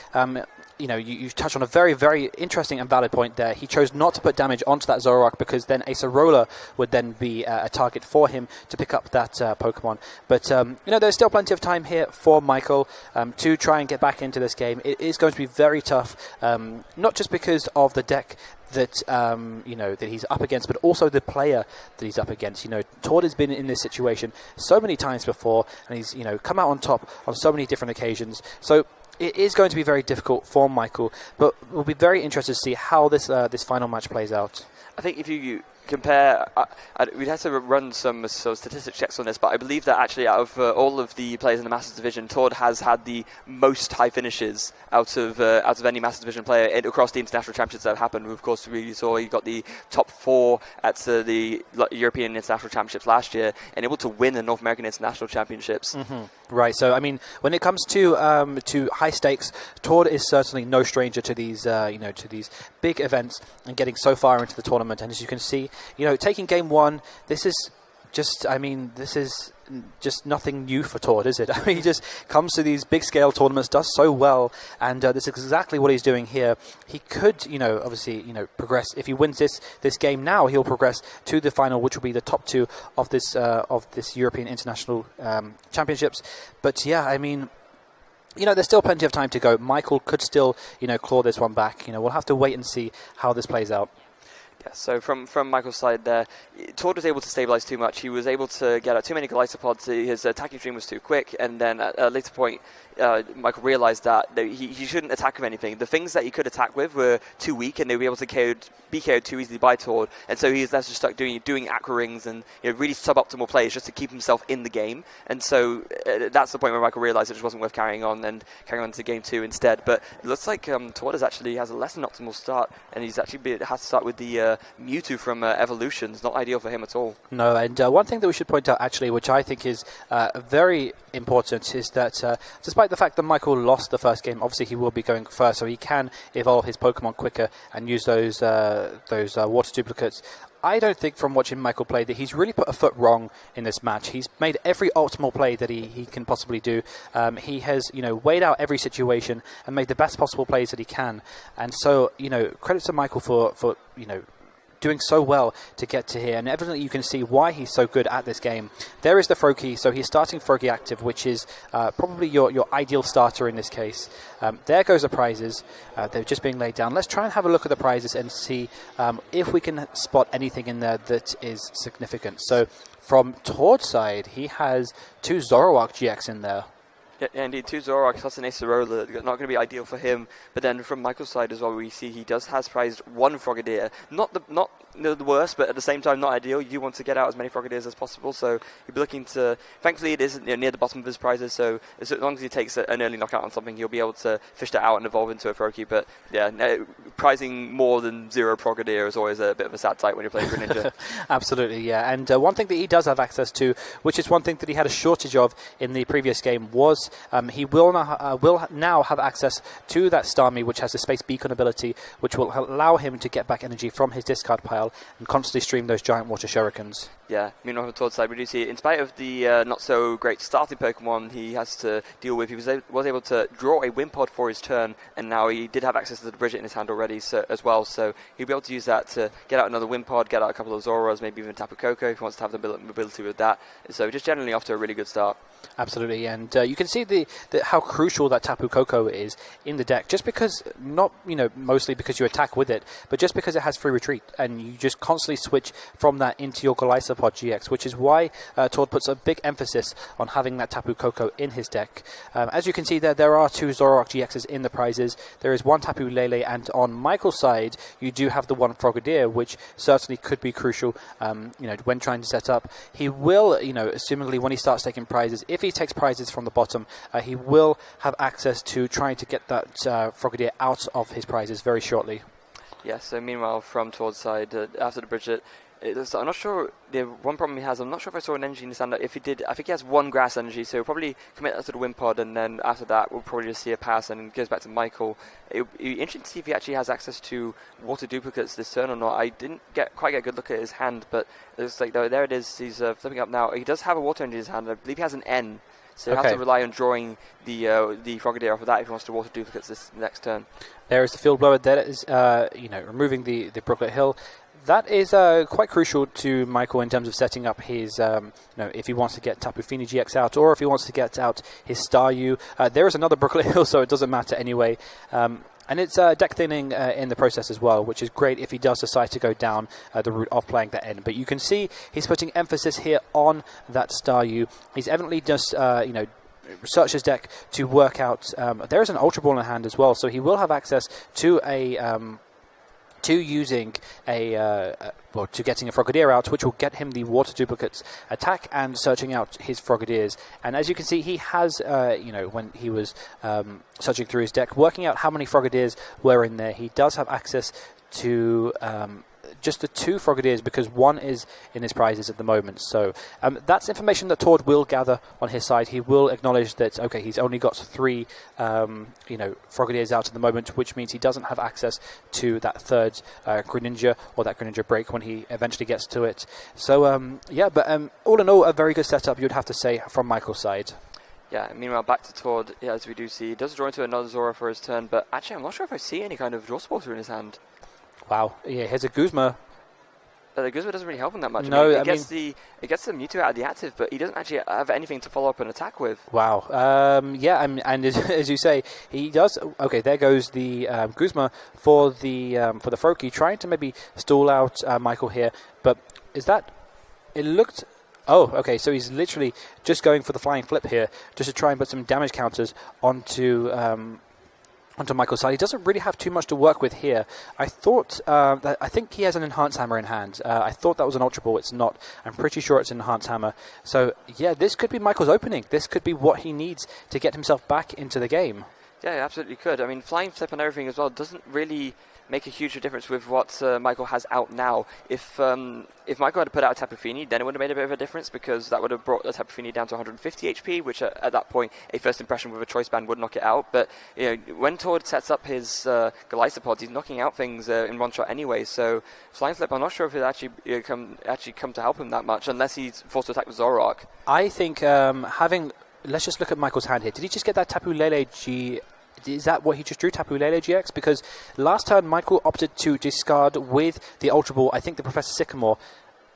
you touched on a very, very interesting and valid point there. He chose not to put damage onto that Zoroark because then Acerola would then be a target for him to pick up that Pokemon. But, there's still plenty of time here for Michael to try and get back into this game. It is going to be very tough, not just because of the deck that that he's up against, but also the player that he's up against. Tord has been in this situation so many times before, and he's come out on top on so many different occasions. So it is going to be very difficult for Michael, but we'll be very interested to see how this final match plays out. I think if you compare, we'd have to run some sort of statistic checks on this, but I believe that actually out of all of the players in the Masters Division, Tord has had the most high finishes out of any Masters Division player across the international championships that have happened. Of course, we saw he got the top 4 at the European International Championships last year, and able to win the North American International Championships. Mm-hmm. Right. So, I mean, when it comes to high stakes, Tord is certainly no stranger to these to these big events and getting so far into the tournament. And as you can see, taking game 1, this is just nothing new for Tord, is it? I mean, he just comes to these big scale tournaments, does so well, and this is exactly what he's doing here. He could, obviously, progress. If he wins this game now, he'll progress to the final, which will be the top 2 of this European International Championships. But yeah, I mean, there's still plenty of time to go. Michael could still, claw this one back. We'll have to wait and see how this plays out. Yeah, so from Michael's side there, Tord was able to stabilize too much. He was able to get out too many Glycopods. His attacking stream was too quick, and then at a later point, Michael realized that he shouldn't attack with anything. The things that he could attack with were too weak, and they would be able to be KO'd too easily by Tord. And so he's just stuck doing Aqua Rings and really suboptimal plays just to keep himself in the game. And so that's the point where Michael realized it just wasn't worth carrying on to game 2 instead. But it looks like Tord has a less than optimal start, and he's actually has to start with the Mewtwo from Evolutions. Not ideal for him at all. No, and one thing that we should point out actually, which I think is very important, is that despite the fact that Michael lost the first game, obviously he will be going first, so he can evolve his Pokemon quicker and use those water duplicates. I don't think from watching Michael play that he's really put a foot wrong in this match. He's made every optimal play that he can possibly do. He has, weighed out every situation and made the best possible plays that he can. And so, credit to Michael for doing so well to get to here, and evidently you can see why he's so good at this game. There is the Froakie, so he's starting Froakie active, which is probably your ideal starter in this case. There goes the prizes. They're just being laid down. Let's try and have a look at the prizes and see if we can spot anything in there that is significant. So from Tord's side, he has 2 Zoroark GX in there. Yeah, indeed, 2 Zoroark plus an Acerola, not going to be ideal for him. But then from Michael's side as well, we see he has prized 1 Frogadier. Not the worst, but at the same time not ideal. You want to get out as many Frogadiers as possible, so he'll be looking to... Thankfully, it is near the bottom of his prizes, so as long as he takes an early knockout on something, he'll be able to fish that out and evolve into a Froakie. But yeah, prizing more than 0 Frogadier is always a bit of a sad sight when you're playing Greninja. Absolutely, yeah. And one thing that he does have access to, which is one thing that he had a shortage of in the previous game, was he will now have access to that Starmie, which has the Space Beacon ability, which will allow him to get back energy from his discard pile and constantly stream those giant water shurikens. Yeah, meanwhile on Tord's side, we do see, in spite of the not so great starting Pokemon he has to deal with, he was able to draw a Wimpod for his turn, and now he did have access to the Bridget in his hand already as well, so he'll be able to use that to get out another Wimpod, get out a couple of Zoras, maybe even Tapu Koko if he wants to have the mobility with that. So just generally off to a really good start. Absolutely, and you can see how crucial that Tapu Koko is in the deck, just because, not, mostly because you attack with it, but just because it has free retreat, and you just constantly switch from that into your Golisopod GX, which is why Todd puts a big emphasis on having that Tapu Koko in his deck. As you can see there are 2 Zoroark GXs in the prizes. There is 1 Tapu Lele, and on Michael's side, you do have the 1 Frogadier, which certainly could be crucial, when trying to set up. He will, assumingly when he starts taking prizes, if he takes prizes from the bottom, he will have access to trying to get that Frogadier out of his prizes very shortly. Yeah, so meanwhile, from Todd's side, after the Bridget, I'm not sure, the one problem he has, I'm not sure if I saw an energy in his hand. If he did, I think he has 1 grass energy, so he'll probably commit that to the Wind Pod, and then after that, we'll probably just see a pass, and it goes back to Michael. It'll be interesting to see if he actually has access to water duplicates this turn or not. I didn't quite get a good look at his hand, but it's like, there it is, he's flipping up now. He does have a water energy in his hand, I believe he has an N, so he'll have to rely on drawing the Frogadier off of that if he wants to water duplicates this next turn. There is the Field Blower, that is, removing the Brooklet Hill. That is quite crucial to Michael in terms of setting up his, if he wants to get Tapu Fini GX out, or if he wants to get out his Staryu. There is another Brooklet Hill, so it doesn't matter anyway. And it's deck thinning in the process as well, which is great if he does decide to go down the route of playing that end. But you can see he's putting emphasis here on that Staryu. He's evidently just, researched his deck to work out. There is an Ultra Ball in hand as well, so he will have access to using to getting a Frogadier out, which will get him the water duplicates attack and searching out his Frogadiers. And as you can see, he has, when he was searching through his deck, working out how many Frogadiers were in there. He does have access to just the 2 Frogadiers, because 1 is in his prizes at the moment. So that's information that Todd will gather on his side. He will acknowledge that, okay, he's only got 3 Frogadiers out at the moment, which means he doesn't have access to that 3rd Greninja, or that Greninja break when he eventually gets to it. So all in all, a very good setup, you'd have to say, from Michael's side. Yeah, meanwhile, back to Todd, as we do see, he does draw into another Zora for his turn, but actually I'm not sure if I see any kind of draw supporter in his hand. Wow, yeah, here's a Guzma. The Guzma doesn't really help him that much. No, it gets the Mewtwo out of the active, but he doesn't actually have anything to follow up an attack with. Wow. And as you say, he does. Okay, there goes the Guzma for the Froakie, trying to maybe stall out Michael here. But is that? It looked. Oh, okay. So he's literally just going for the flying flip here, just to try and put some damage counters onto Michael's side. He doesn't really have too much to work with here. I think he has an Enhanced Hammer in hand. I thought that was an Ultra Ball. It's not. I'm pretty sure it's an Enhanced Hammer. So, yeah, this could be Michael's opening. This could be what he needs to get himself back into the game. Yeah, it absolutely could. I mean, Flying Flip and everything as well doesn't really make a huge difference with what Michael has out now. If Michael had put out a Tapu Fini, then it would have made a bit of a difference, because that would have brought the Tapu Fini down to 150 HP, which at that point, a first impression with a Choice Band would knock it out. But when Todd sets up his Golisopod, he's knocking out things in one shot anyway. So Flying Flip, I'm not sure if it actually come to help him that much, unless he's forced to attack with Zoroark. I think let's just look at Michael's hand here. Did he just get that Tapu Lele G? Is that what he just drew, Tapu Lele GX? Because last turn, Michael opted to discard with the Ultra Ball, I think, the Professor Sycamore.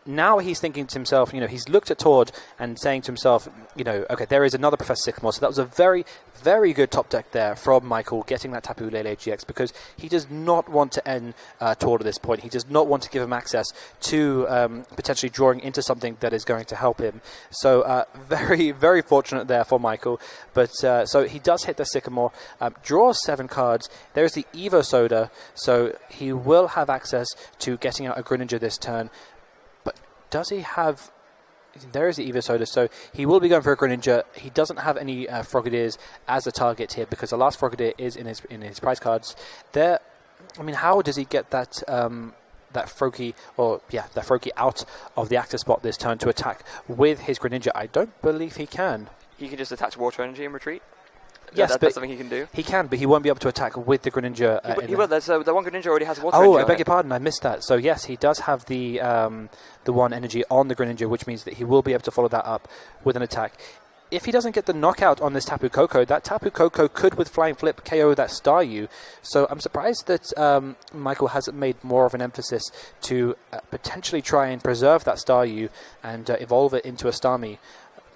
Now he's thinking to himself, he's looked at Todd and saying to himself, okay, there is another Professor Sycamore. So that was a very, very good top deck there from Michael, getting that Tapu Lele GX, because he does not want to end Todd at this point. He does not want to give him access to potentially drawing into something that is going to help him. So very, very fortunate there for Michael. But so he does hit the Sycamore, draws 7 cards. There's the Evo Soda, so he will have access to getting out a Greninja this turn. Does he have... There is the Evo Soda, so he will be going for a Greninja. He doesn't have any Frogadiers as a target here, because the last Frogadier is in his prize cards. There, I mean, how does he get that Froakie, that Froakie out of the active spot this turn to attack with his Greninja? I don't believe he can. He can just attach Water Energy and retreat? Yes, that's something he can do. He can, but he won't be able to attack with the Greninja. He will. There's the one Greninja already has Water Energy. Oh, I beg your pardon. I missed that. So yes, he does have the one energy on the Greninja, which means that he will be able to follow that up with an attack. If he doesn't get the knockout on this Tapu Koko, that Tapu Koko could, with Flying Flip, KO that Staryu. So I'm surprised that Michael hasn't made more of an emphasis to potentially try and preserve that Staryu and evolve it into a Starmie.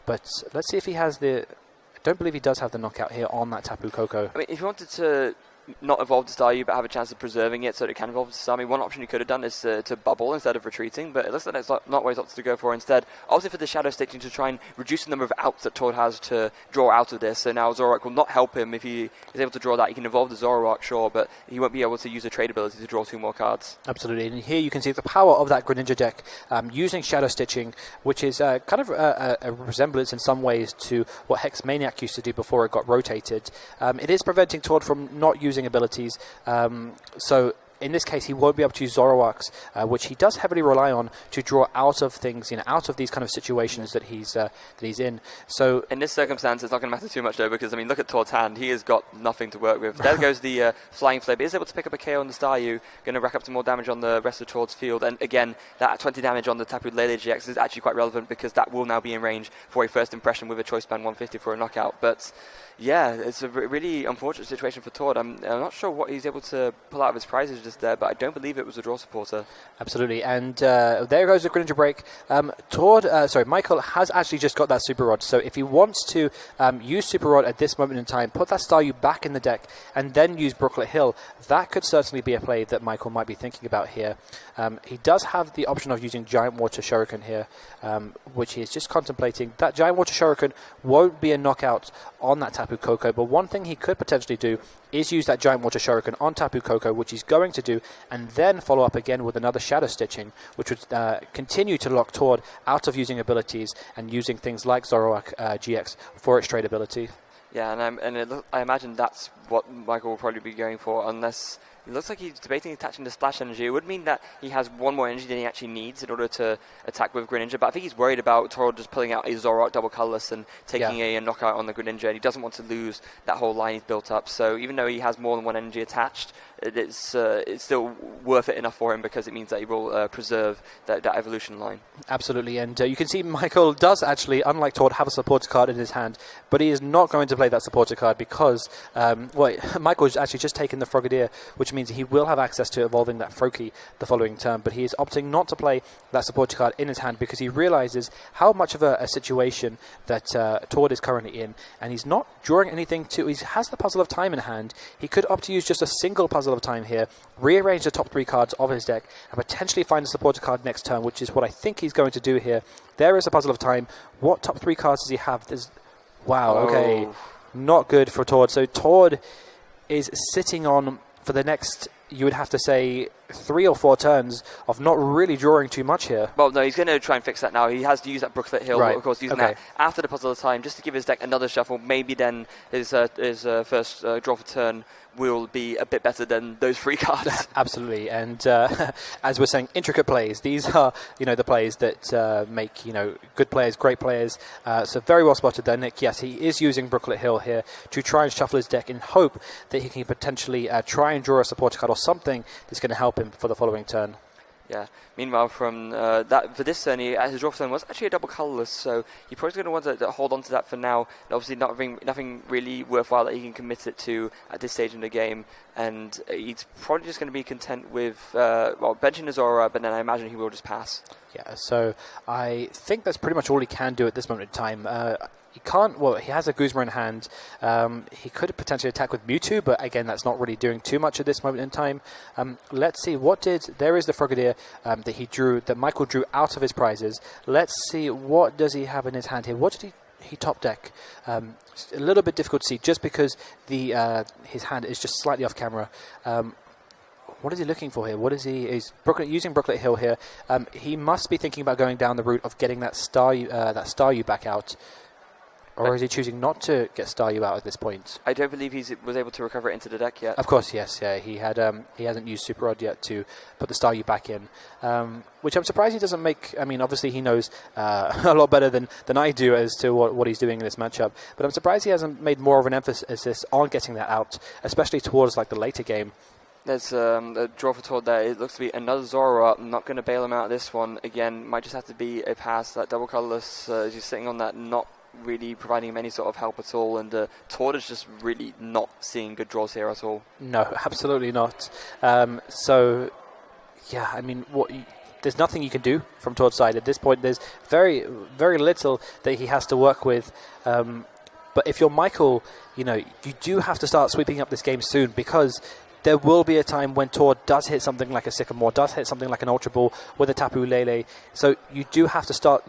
But let's see if he has the... I don't believe he does have the knockout here on that Tapu Koko. I mean, if you wanted to not evolve the Staryu but have a chance of preserving it so that it can evolve to Starmie, one option you could have done is to bubble instead of retreating, but it looks like that's not what he's opted to go for instead. Obviously for the Shadow Stitching to try and reduce the number of outs that Tord has to draw out of this, so now Zoroark will not help him if he is able to draw that. He can evolve the Zoroark, sure, but he won't be able to use a trade ability to draw 2 more cards. Absolutely, and here you can see the power of that Greninja deck using Shadow Stitching, which is kind of a resemblance in some ways to what Hex Maniac used to do before it got rotated. It is preventing Tord from not using abilities, so in this case he won't be able to use Zoroarks, which he does heavily rely on to draw out of things, out of these kind of situations that he's in. So in this circumstance, it's not going to matter too much though, because I mean, look at Tord's hand; he has got nothing to work with. There goes the Flying Flame. He is able to pick up a KO on the Staryu, going to rack up some more damage on the rest of Tord's field. And again, that 20 damage on the Tapu Lele GX is actually quite relevant because that will now be in range for a first impression with a Choice Band 150 for a knockout. But yeah, it's a really unfortunate situation for Tord. I'm not sure what he's able to pull out of his prizes just there, but I don't believe it was a draw supporter. Absolutely, and there goes the Greninja break. Michael has actually just got that Super Rod, so if he wants to use Super Rod at this moment in time, put that Staryu back in the deck, and then use Brooklet Hill, that could certainly be a play that Michael might be thinking about here. He does have the option of using Giant Water Shuriken here, which he is just contemplating. That Giant Water Shuriken won't be a knockout on that Tapu Koko, but one thing he could potentially do is use that Giant Water Shuriken on Tapu Koko, which he's going to do, and then follow up again with another Shadow Stitching, which would continue to lock Tord out of using abilities and using things like Zoroark GX for its trade ability. Yeah, I imagine that's what Michael will probably be going for, unless it looks like he's debating attaching the Splash Energy. It would mean that he has one more energy than he actually needs in order to attack with Greninja, but I think he's worried about Tord just pulling out a Zoroark double colorless and taking a knockout on the Greninja, and he doesn't want to lose that whole line he's built up. So even though he has more than one energy attached, it's still worth it enough for him because it means that he will preserve that evolution line. Absolutely, and you can see Michael does actually, unlike Tord, have a supporter card in his hand, but he is not going to play that supporter card because Michael's actually just taken the Frogadier, which means he will have access to evolving that Froakie the following turn, but he is opting not to play that supporter card in his hand because he realizes how much of a situation that Tord is currently in, and he's not drawing anything he has the Puzzle of Time in hand. He could opt to use just a single Puzzle of Time here, rearrange the top 3 cards of his deck, and potentially find a supporter card next turn, which is what I think he's going to do here. There is a Puzzle of Time. What top 3 cards does he have? Okay. Not good for Tord. So Tord is sitting on, for the next, you would have to say, 3 or 4 turns of not really drawing too much here. Well, no, he's going to try and fix that now. He has to use that Brooklet Hill, of course, using that after the Puzzle of Time, just to give his deck another shuffle. Maybe then his first draw for turn will be a bit better than those 3 cards. Absolutely, and as we're saying, intricate plays. These are, the plays that make, good players, great players. So very well spotted there, Nick. Yes, he is using Brooklet Hill here to try and shuffle his deck in hope that he can potentially try and draw a supporter card or something that's going to help him for the following turn. Yeah. Meanwhile, from for this turn, his draw for turn was actually a double colorless, so he's probably going to want to hold on to that for now. And obviously, nothing really worthwhile that he can commit it to at this stage in the game. And he's probably just going to be content with benching his Aura, but then I imagine he will just pass. Yeah. So I think that's pretty much all he can do at this moment in time. He can't. Well, he has a Guzma in hand. He could potentially attack with Mewtwo, but again, that's not really doing too much at this moment in time. Let's see. There is the Frogadier that Michael drew out of his prizes. Let's see, what does he have in his hand here? What did he top deck? A little bit difficult to see, just because his hand is just slightly off camera. What is he looking for here? He's using Brooklet Hill here. He must be thinking about going down the route of getting that Staryu back out. Or is he choosing not to get Staryu out at this point? I don't believe he was able to recover it into the deck yet. Of course, yes. Yeah, he hasn't used Super Rod yet to put the Staryu back in, which I'm surprised he doesn't make. I mean, obviously he knows a lot better than I do as to what he's doing in this matchup. But I'm surprised he hasn't made more of an emphasis on getting that out, especially towards the later game. There's a draw for Tord there. It looks to be another Zoro. I'm not going to bail him out of this one. Again, might just have to be a pass. That double colorless, as he's sitting on that, not really providing him any sort of help at all, and Tord is just really not seeing good draws here at all. No, absolutely not. So, yeah, I mean, there's nothing you can do from Todd's side at this point. There's very, very little that he has to work with. But if you're Michael, you do have to start sweeping up this game soon, because there will be a time when Tord does hit something like a Sycamore, does hit something like an Ultra Ball with a Tapu Lele. So you do have to start,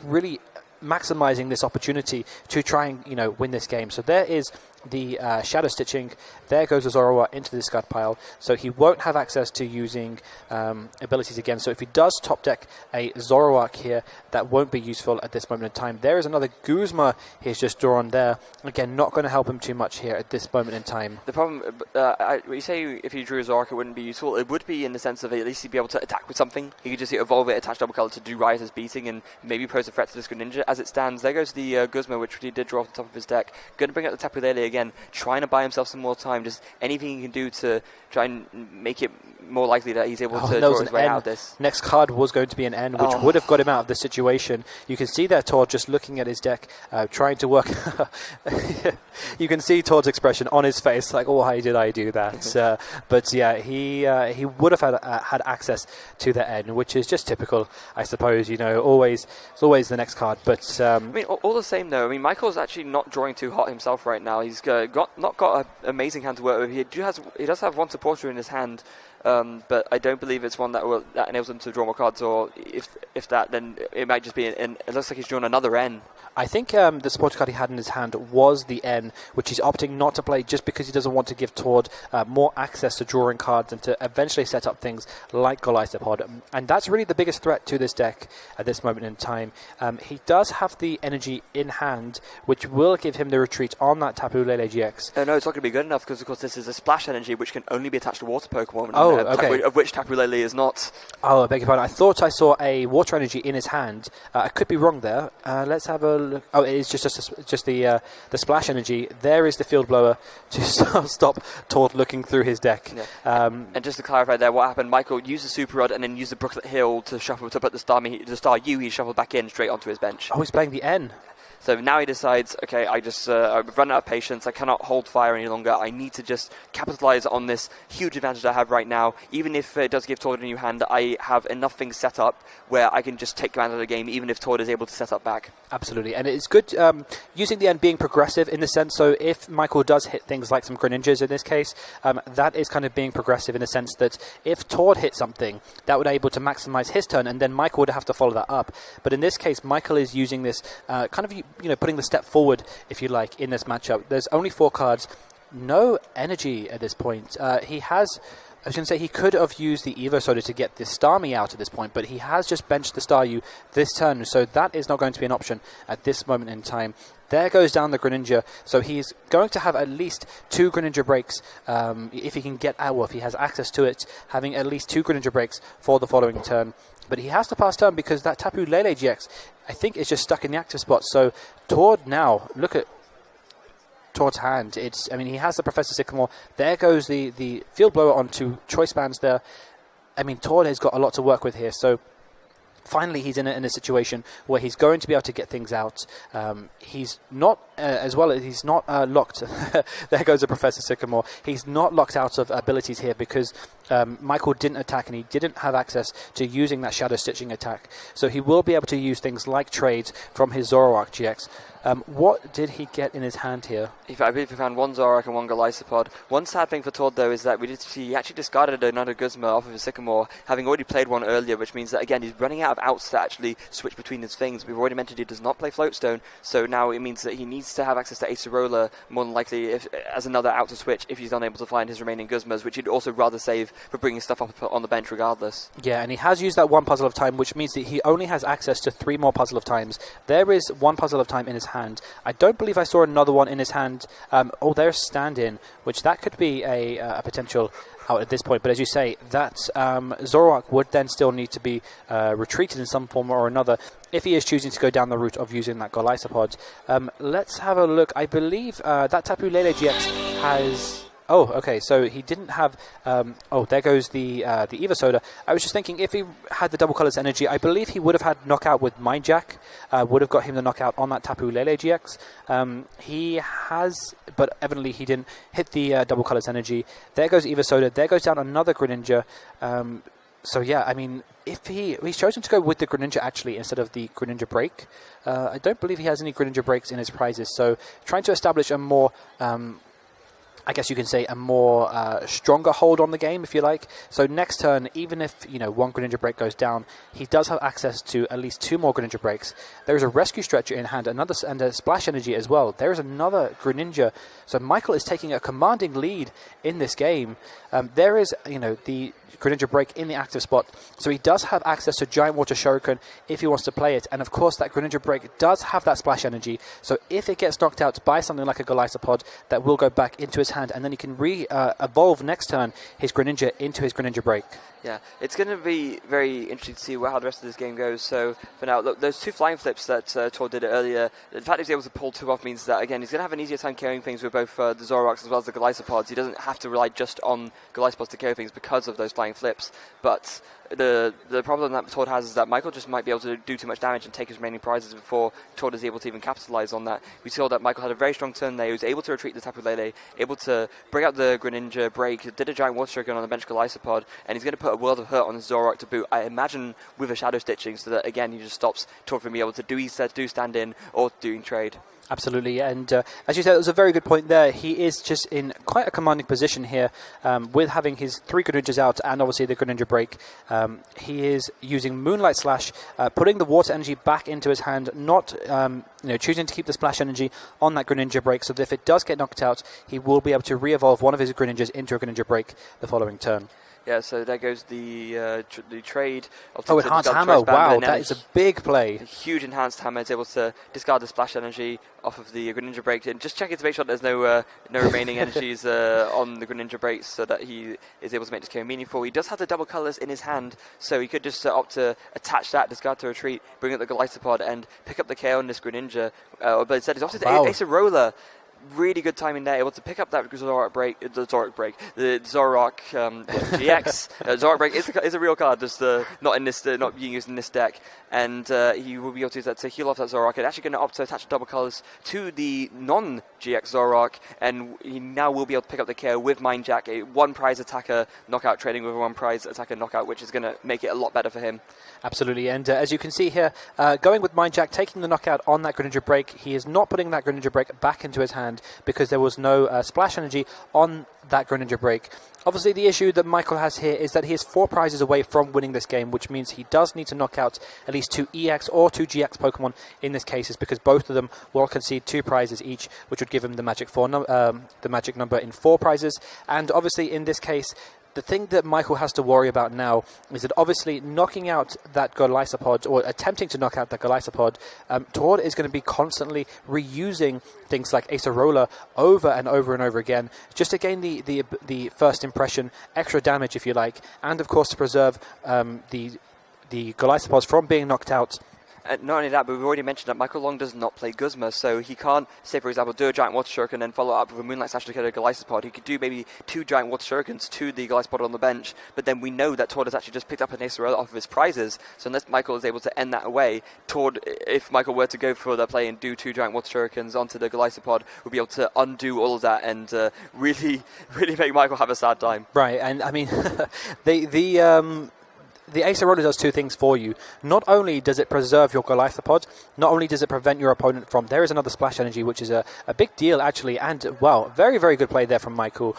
really maximizing this opportunity to try and, win this game. So there is the Shadow Stitching. There goes a Zoroark into the discard pile. So he won't have access to using abilities again. So if he does top deck a Zoroark here, that won't be useful at this moment in time. There is another Guzma he's just drawn there. Again, not going to help him too much here at this moment in time. The problem, when you say if he drew a Zoroark it wouldn't be useful, it would be in the sense of at least he'd be able to attack with something. He could just evolve it, attach double color to do Riot's beating, and maybe pose a threat to this Greninja. As it stands, there goes the Guzma, which he did draw off the top of his deck. Going to bring up the Tapu Lele again, trying to buy himself some more time, just anything he can do to try and make it more likely that he's able to draw his way out of this. Next card was going to be an N, which would have got him out of this situation. You can see there Tord just looking at his deck, trying to work. You can see Tord's expression on his face, like, why did I do that? But yeah, he would have had access to the N, which is just typical, I suppose. It's always the next card. But I mean, all the same though. I mean, Michael's actually not drawing too hot himself right now. He's not got an amazing hand to work with. He does have one supporter in his hand. But I don't believe it's one that enables him to draw more cards, or if that, then it might just be it looks like he's drawn another N. I think the supporter card he had in his hand was the N, which he's opting not to play just because he doesn't want to give Tord more access to drawing cards and to eventually set up things like Golisopod. And that's really the biggest threat to this deck at this moment in time. He does have the energy in hand, which will give him the retreat on that Tapu Lele GX. No, it's not going to be good enough because, of course, this is a splash energy which can only be attached to water Pokemon. Oh, okay. Of which Tapu Lele is not. Oh, I beg your pardon. I thought I saw a water energy in his hand. I could be wrong there. Let's have a look. Oh, it is just the splash energy. There is the field blower to stop Tord looking through his deck. Yeah. And just to clarify there, what happened? Michael used the Super Rod and then used the Brooklet Hill to put the Star U. He shuffled back in straight onto his bench. Oh, he's playing the N. So now he decides, okay, I've run out of patience. I cannot hold fire any longer. I need to just capitalize on this huge advantage I have right now. Even if it does give Tord a new hand, I have enough things set up where I can just take command of the game, even if Tord is able to set up back. Absolutely, and it's good using the N being progressive in the sense, so if Michael does hit things like some Greninjas in this case, that is kind of being progressive in the sense that if Tord hit something, that would be able to maximize his turn, and then Michael would have to follow that up. But in this case, Michael is using this kind of, putting the step forward, if you like, in this matchup. There's only 4 cards, no energy at this point. He could have used the Evo Soda to get the Starmie out at this point, but he has just benched the Staryu this turn, so that is not going to be an option at this moment in time. There goes down the Greninja, so he's going to have at least 2 Greninja breaks if he can get out, or if he has access to it, having at least 2 Greninja breaks for the following turn. But he has to pass turn because that Tapu Lele GX, I think, is just stuck in the active spot. So Tord now, look at Tord's hand. He has the Professor Sycamore. There goes the field blower onto choice bands there. Tord has got a lot to work with here. So finally he's in a situation where he's going to be able to get things out. He's not, he's not locked. There goes the Professor Sycamore. He's not locked out of abilities here because Michael didn't attack and he didn't have access to using that Shadow Stitching attack. So he will be able to use things like trades from his Zoroark GX. What did he get in his hand here? I believe he found 1 Zoroark and 1 Golisopod. One sad thing for Tord, though, is that he actually discarded another Guzma off of his Sycamore, having already played one earlier, which means that, again, he's running out of outs to actually switch between his things. We've already mentioned he does not play Floatstone, so now it means that he needs to have access to Acerola, more than likely, as another out to switch, if he's unable to find his remaining Guzmas, which he'd also rather save for bringing stuff up on the bench regardless. Yeah, and he has used that 1 Puzzle of Time, which means that he only has access to 3 more Puzzle of Times. There is 1 Puzzle of Time in his hand. I don't believe I saw another one in his hand. There's Stand-In, which that could be a potential out at this point. But as you say, that Zoroark would then still need to be retreated in some form or another if he is choosing to go down the route of using that Golisopod. Let's have a look. I believe that Tapu Lele GX has... Oh, okay, so he didn't have... there goes the Eva Soda. I was just thinking, if he had the double colours energy, I believe he would have had knockout with Mind Jack, would have got him the knockout on that Tapu Lele GX. He has, but evidently he didn't hit the double colours energy. There goes Eva Soda. There goes down another Greninja. So yeah, if he's chosen to go with the Greninja actually instead of the Greninja Break. I don't believe he has any Greninja Breaks in his prizes, so trying to establish a more I guess you can say a more stronger hold on the game, if you like. So next turn, even if one Greninja Break goes down, he does have access to at least 2 more Greninja Breaks. There is a Rescue Stretcher in hand, and a Splash Energy as well. There is another Greninja. So Michael is taking a commanding lead in this game. There is, the Greninja Break in the active spot, so he does have access to Giant Water Shuriken if he wants to play it, and of course that Greninja Break does have that Splash Energy, so if it gets knocked out by something like a Golisopod, that will go back into his hand, and then he can evolve next turn his Greninja into his Greninja Break. Yeah, it's going to be very interesting to see how the rest of this game goes. So for now, look, those 2 flying flips that Tor did earlier, the fact he's able to pull 2 off means that, again, he's going to have an easier time carrying things with both the Zoroarks as well as the Golisopods. He doesn't have to rely just on Golisopods to carry things because of those flying flips. But the problem that Tor has is that Michael just might be able to do too much damage and take his remaining prizes before Tor is able to even capitalize on that. We saw that Michael had a very strong turn there. He was able to retreat the Tapu Lele, able to bring out the Greninja Break, did a Giant Water Shuriken on the bench Golisopod, and he's going to put a world of hurt on his Zoroark to boot, I imagine with a Shadow Stitching, so that again he just stops Tor from being able to do stand in or doing trade. Absolutely, and as you said, it was a very good point there. He is just in quite a commanding position here with having his 3 Greninjas out and obviously the Greninja Break. He is using Moonlight Slash, putting the Water Energy back into his hand, not choosing to keep the Splash Energy on that Greninja Break, so that if it does get knocked out, he will be able to re-evolve one of his Greninjas into a Greninja Break the following turn. Yeah, so there goes the trade. Enhanced Hammer, wow, that is a big play. A huge Enhanced Hammer is able to discard the Splash Energy off of the Greninja Break, and just checking to make sure there's no remaining energies on the Greninja Breaks, so that he is able to make this KO meaningful. He does have the double colours in his hand, so he could just opt to attach that, discard to retreat, bring up the Golisopod, and pick up the KO on this Greninja. But instead he's opted to Acerola. Really good timing there, able to pick up that Zoroark break, the Zoroark GX. Zoroark break is a real card, just not being used in this deck, and he will be able to use that to heal off that Zoroark. And actually going to opt to attach double colors to the non-GX Zoroark, and he now will be able to pick up the KO with Mind Jack, a 1 prize attacker knockout trading with a 1 prize attacker knockout, which is going to make it a lot better for him. Absolutely, and as you can see here, going with Mind Jack, taking the knockout on that Greninja Break, he is not putting that Greninja Break back into his hand because there was no Splash Energy on that Greninja Break. Obviously, the issue that Michael has here is that he is 4 prizes away from winning this game, which means he does need to knock out at least 2 EX or 2 GX Pokemon in this case, is because both of them will concede 2 prizes each, which would give him the magic number in 4 prizes. And obviously, in this case, the thing that Michael has to worry about now is that obviously knocking out that Golisopod, or attempting to knock out that Golisopod, Tord is going to be constantly reusing things like Acerola over and over and over again, just to gain the first impression, extra damage if you like, and of course to preserve the Golisopods from being knocked out. Not only that, but we've already mentioned that Michael Long does not play Guzma, so he can't, say for example, do a Giant Water Shuriken and then follow up with a Moonlight Slash to get a Golisopod. He could do maybe 2 Giant Water Shurikens to the Golisopod on the bench, but then we know that Tord has actually just picked up an Acerola off of his prizes, so unless Michael is able to end that away, Tord, if Michael were to go for the play and do 2 Giant Water Shurikens onto the Golisopod, would be able to undo all of that and really make Michael have a sad time. Right, and I mean, the Acerola does 2 things for you. Not only does it preserve your Golisopod, not only does it prevent your opponent from... There is another Splash Energy, which is a big deal, actually, and, well, very, very good play there from Michael.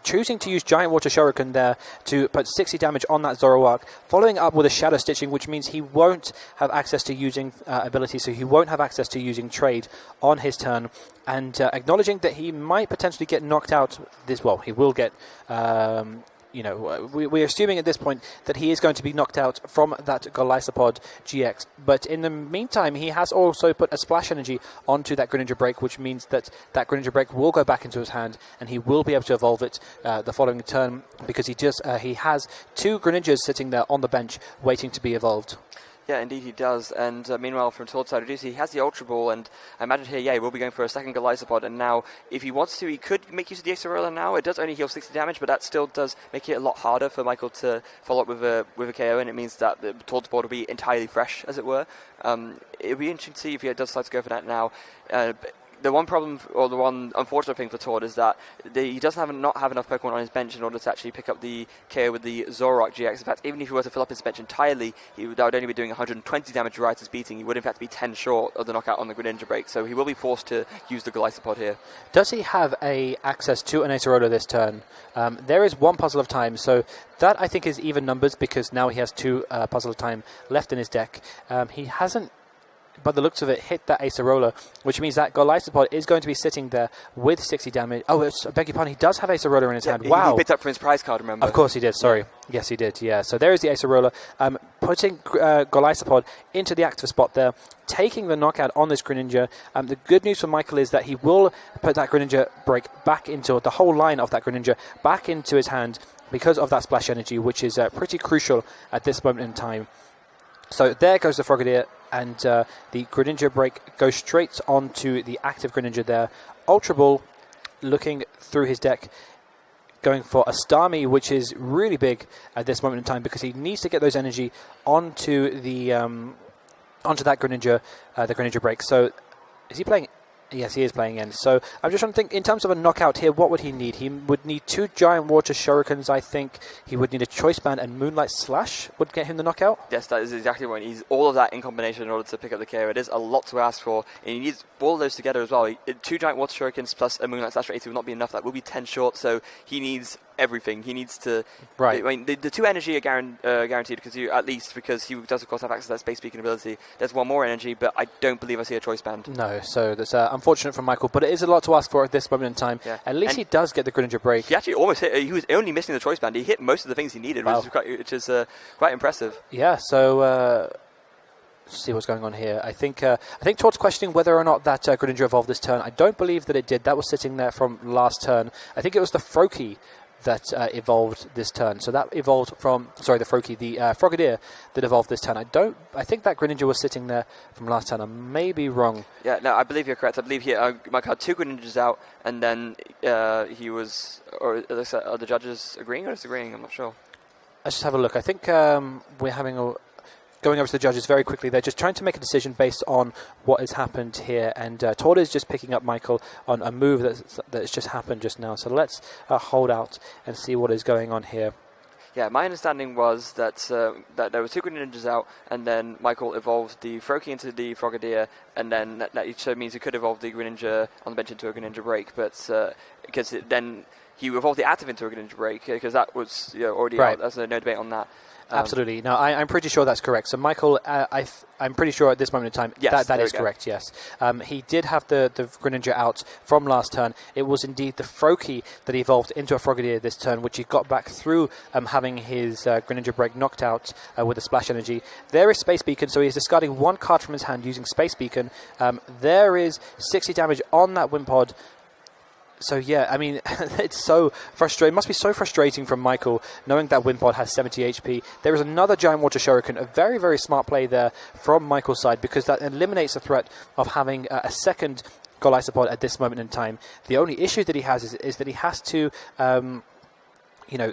Choosing to use Giant Water Shuriken there to put 60 damage on that Zoroark, following up with a Shadow Stitching, which means he won't have access to using ability, so he won't have access to using Trade on his turn, and acknowledging that he might potentially get knocked out he will get... we're assuming at this point that he is going to be knocked out from that Golisopod GX. But in the meantime, he has also put a Splash Energy onto that Greninja Break, which means that Greninja Break will go back into his hand, and he will be able to evolve it the following turn, because he has 2 Greninjas sitting there on the bench waiting to be evolved. Yeah, indeed he does. And meanwhile, from Tord's side, he has the Ultra Ball, and I imagine here, he will be going for a second Golisopod. And now, if he wants to, he could make use of the Acerola now. It does only heal 60 damage, but that still does make it a lot harder for Michael to follow up with a KO, and it means that the Tord's board will be entirely fresh, as it were. It would be interesting to see if he does decide to go for that now. the one problem, or the one unfortunate thing for Tord is that he doesn't not have enough Pokemon on his bench in order to actually pick up the KO with the Zoroark GX. In fact, even if he were to fill up his bench entirely, that would only be doing 120 damage right as beating. He would in fact be 10 short of the knockout on the Greninja break, so he will be forced to use the Golisopod here. Does he have access to an Acerola this turn? There is one Puzzle of Time, so that I think is even numbers because now he has 2 Puzzle of Time left in his deck. He hasn't, by the looks of it, hit that Acerola, which means that Golisopod is going to be sitting there with 60 damage. Oh, I beg your pardon, he does have Acerola in his hand. Wow. He picked up from his prize card, remember? Of course he did, sorry. Yes, he did, yeah. So there is the Acerola, putting Golisopod into the active spot there, taking the knockout on this Greninja. The good news for Michael is that he will put that Greninja break back into, the whole line of that Greninja, back into his hand because of that Splash Energy, which is pretty crucial at this moment in time. So there goes the Frogadier, and the Greninja break goes straight onto the active Greninja there. Ultra Ball, looking through his deck, going for a Starmie, which is really big at this moment in time because he needs to get those energy onto the onto that Greninja, the Greninja break. So is he playing? Yes, he is playing in. So I'm just trying to think, in terms of a knockout here, what would he need? He would need 2 Giant Water Shurikens, I think. He would need a Choice Band, and Moonlight Slash would get him the knockout. Yes, that is exactly what he needs. All of that in combination in order to pick up the KO. It is a lot to ask for, and he needs all of those together as well. 2 Giant Water Shurikens plus a Moonlight Slash for 80 will not be enough. That will be 10 short, so he needs everything. He needs to... Right. I mean, the 2 energy are guaranteed, because he does, of course, have access to that Space Beacon ability. There's 1 more energy, but I don't believe I see a Choice Band. No, so that's unfortunate for Michael, but it is a lot to ask for at this moment in time. Yeah. At least he does get the Greninja break. He actually almost hit. He was only missing the Choice Band. He hit most of the things he needed, wow. which is quite impressive. Yeah, so... let's see what's going on here. I think Tord's questioning whether or not that Greninja evolved this turn. I don't believe that it did. That was sitting there from last turn. I think it was the Froakie that evolved this turn. So that evolved from... Sorry, the Froakie, the Frogadier that evolved this turn. I think that Greninja was sitting there from last turn. I may be wrong. Yeah, no, I believe you're correct. I believe Mike had 2 Greninjas out, and then he was... Or are the judges agreeing or disagreeing? I'm not sure. Let's just have a look. I think we're having a... Going over to the judges very quickly, they're just trying to make a decision based on what has happened here, and Tord is just picking up Michael on a move that's just happened just now. So let's hold out and see what is going on here. Yeah, my understanding was that that there were 2 Greninjas out, and then Michael evolved the Froakie into the Frogadier, and then that means he could evolve the Greninja on the bench into a Greninja break, but because then he evolved the active into a Greninja break, because that was already right. out. There's no debate on that. Absolutely. No, I'm pretty sure that's correct. So Michael, I'm pretty sure at this moment in time yes, that is correct, yes. He did have the Greninja out from last turn. It was indeed the Froakie that evolved into a Frogadier this turn, which he got back through having his Greninja break knocked out with a Splash Energy. There is Space Beacon, so he's discarding 1 card from his hand using Space Beacon. There is 60 damage on that Wimpod. So yeah, I mean, it's so frustrating. It must be so frustrating from Michael knowing that Wimpod has 70 HP. There is another Giant Water Shuriken, a very, very smart play there from Michael's side, because that eliminates the threat of having a second Golisopod at this moment in time. The only issue that he has is that he has to...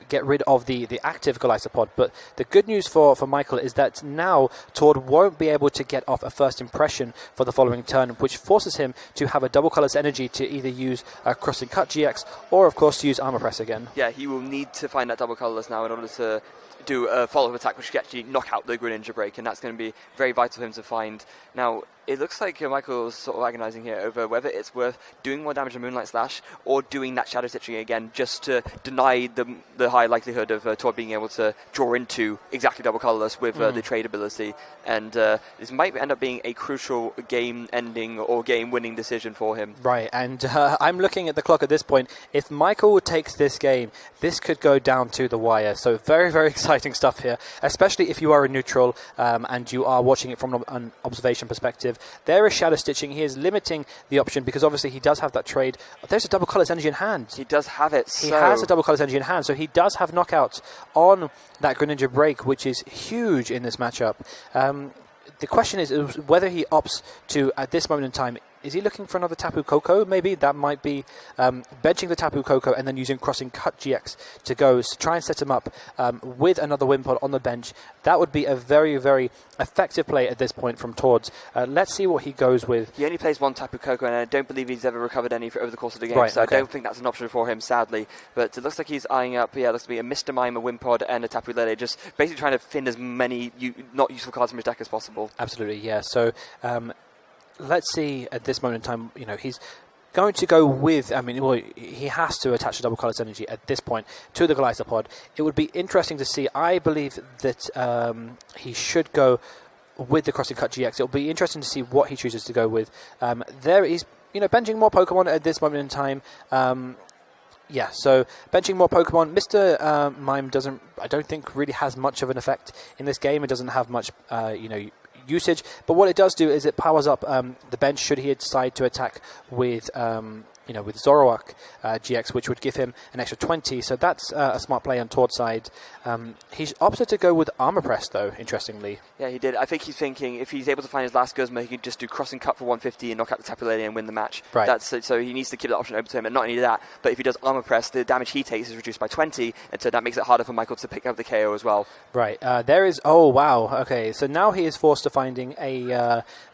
get rid of the active Golisopod. But the good news for Michael is that now Tord won't be able to get off a first impression for the following turn, which forces him to have a double Colorless Energy to either use Crossing Cut GX or, of course, to use Armor Press again. Yeah, he will need to find that double Colorless now in order to do a follow-up attack which can actually knock out the Greninja break, and that's going to be very vital for him to find. Now, it looks like Michael's sort of agonizing here over whether it's worth doing more damage to Moonlight Slash or doing that Shadow Stitching again just to deny the high likelihood of Tord being able to draw into exactly double Colorless with the trade ability. And this might end up being a crucial game-ending or game-winning decision for him. Right, and I'm looking at the clock at this point. If Michael takes this game, this could go down to the wire. So very, very exciting stuff here, especially if you are a neutral and you are watching it from an observation perspective. There is Shadow Stitching. He is limiting the option because obviously he does have that trade. There's a double Colorless Energy in hand. He does have it. He has a double Colorless Energy in hand, so he does have knockouts on that Greninja break, which is huge in this matchup. The question is whether he opts to, at this moment in time, Is he looking for another Tapu Koko? Maybe that might be benching the Tapu Koko and then using crossing cut GX to go to try and set him up with another Wimpod on the bench. That would be a very, very effective play at this point from Tords. Let's see what he goes with. He only plays one Tapu Koko, and I don't believe he's ever recovered any over the course of the game, Right, so okay. I don't think that's an option for him, sadly. But it looks like he's eyeing up, it looks to be a Mr. Mime, a Wimpod, and a Tapu Lele, just basically trying to fin as many not useful cards from his deck as possible. Absolutely, yeah. So let's see at this moment in time, he's going to go with, he has to attach a double colours energy at this point to the Golisopod. It would be interesting to see. I believe that he should go with the Crossing Cut GX. It'll be interesting to see what he chooses to go with. There is, benching more Pokemon at this moment in time. Yeah, so benching more Pokemon. Mr. Mime I don't think really has much of an effect in this game. It doesn't have much, usage, but what it does do is it powers up the bench should he decide to attack with with Zoroark GX, which would give him an extra 20. So that's a smart play on Tord's side. He's opted to go with Armor Press, though, interestingly. Yeah, he did. I think he's thinking if he's able to find his last Guzma, he can just do Crossing Cut for 150 and knock out the Tapu Lele and win the match. Right. So he needs to keep that option open to him, and not only that, but if he does Armor Press, the damage he takes is reduced by 20, and so that makes it harder for Michael to pick up the KO as well. Right. There is... Oh, wow. Okay, so now he is forced to finding a...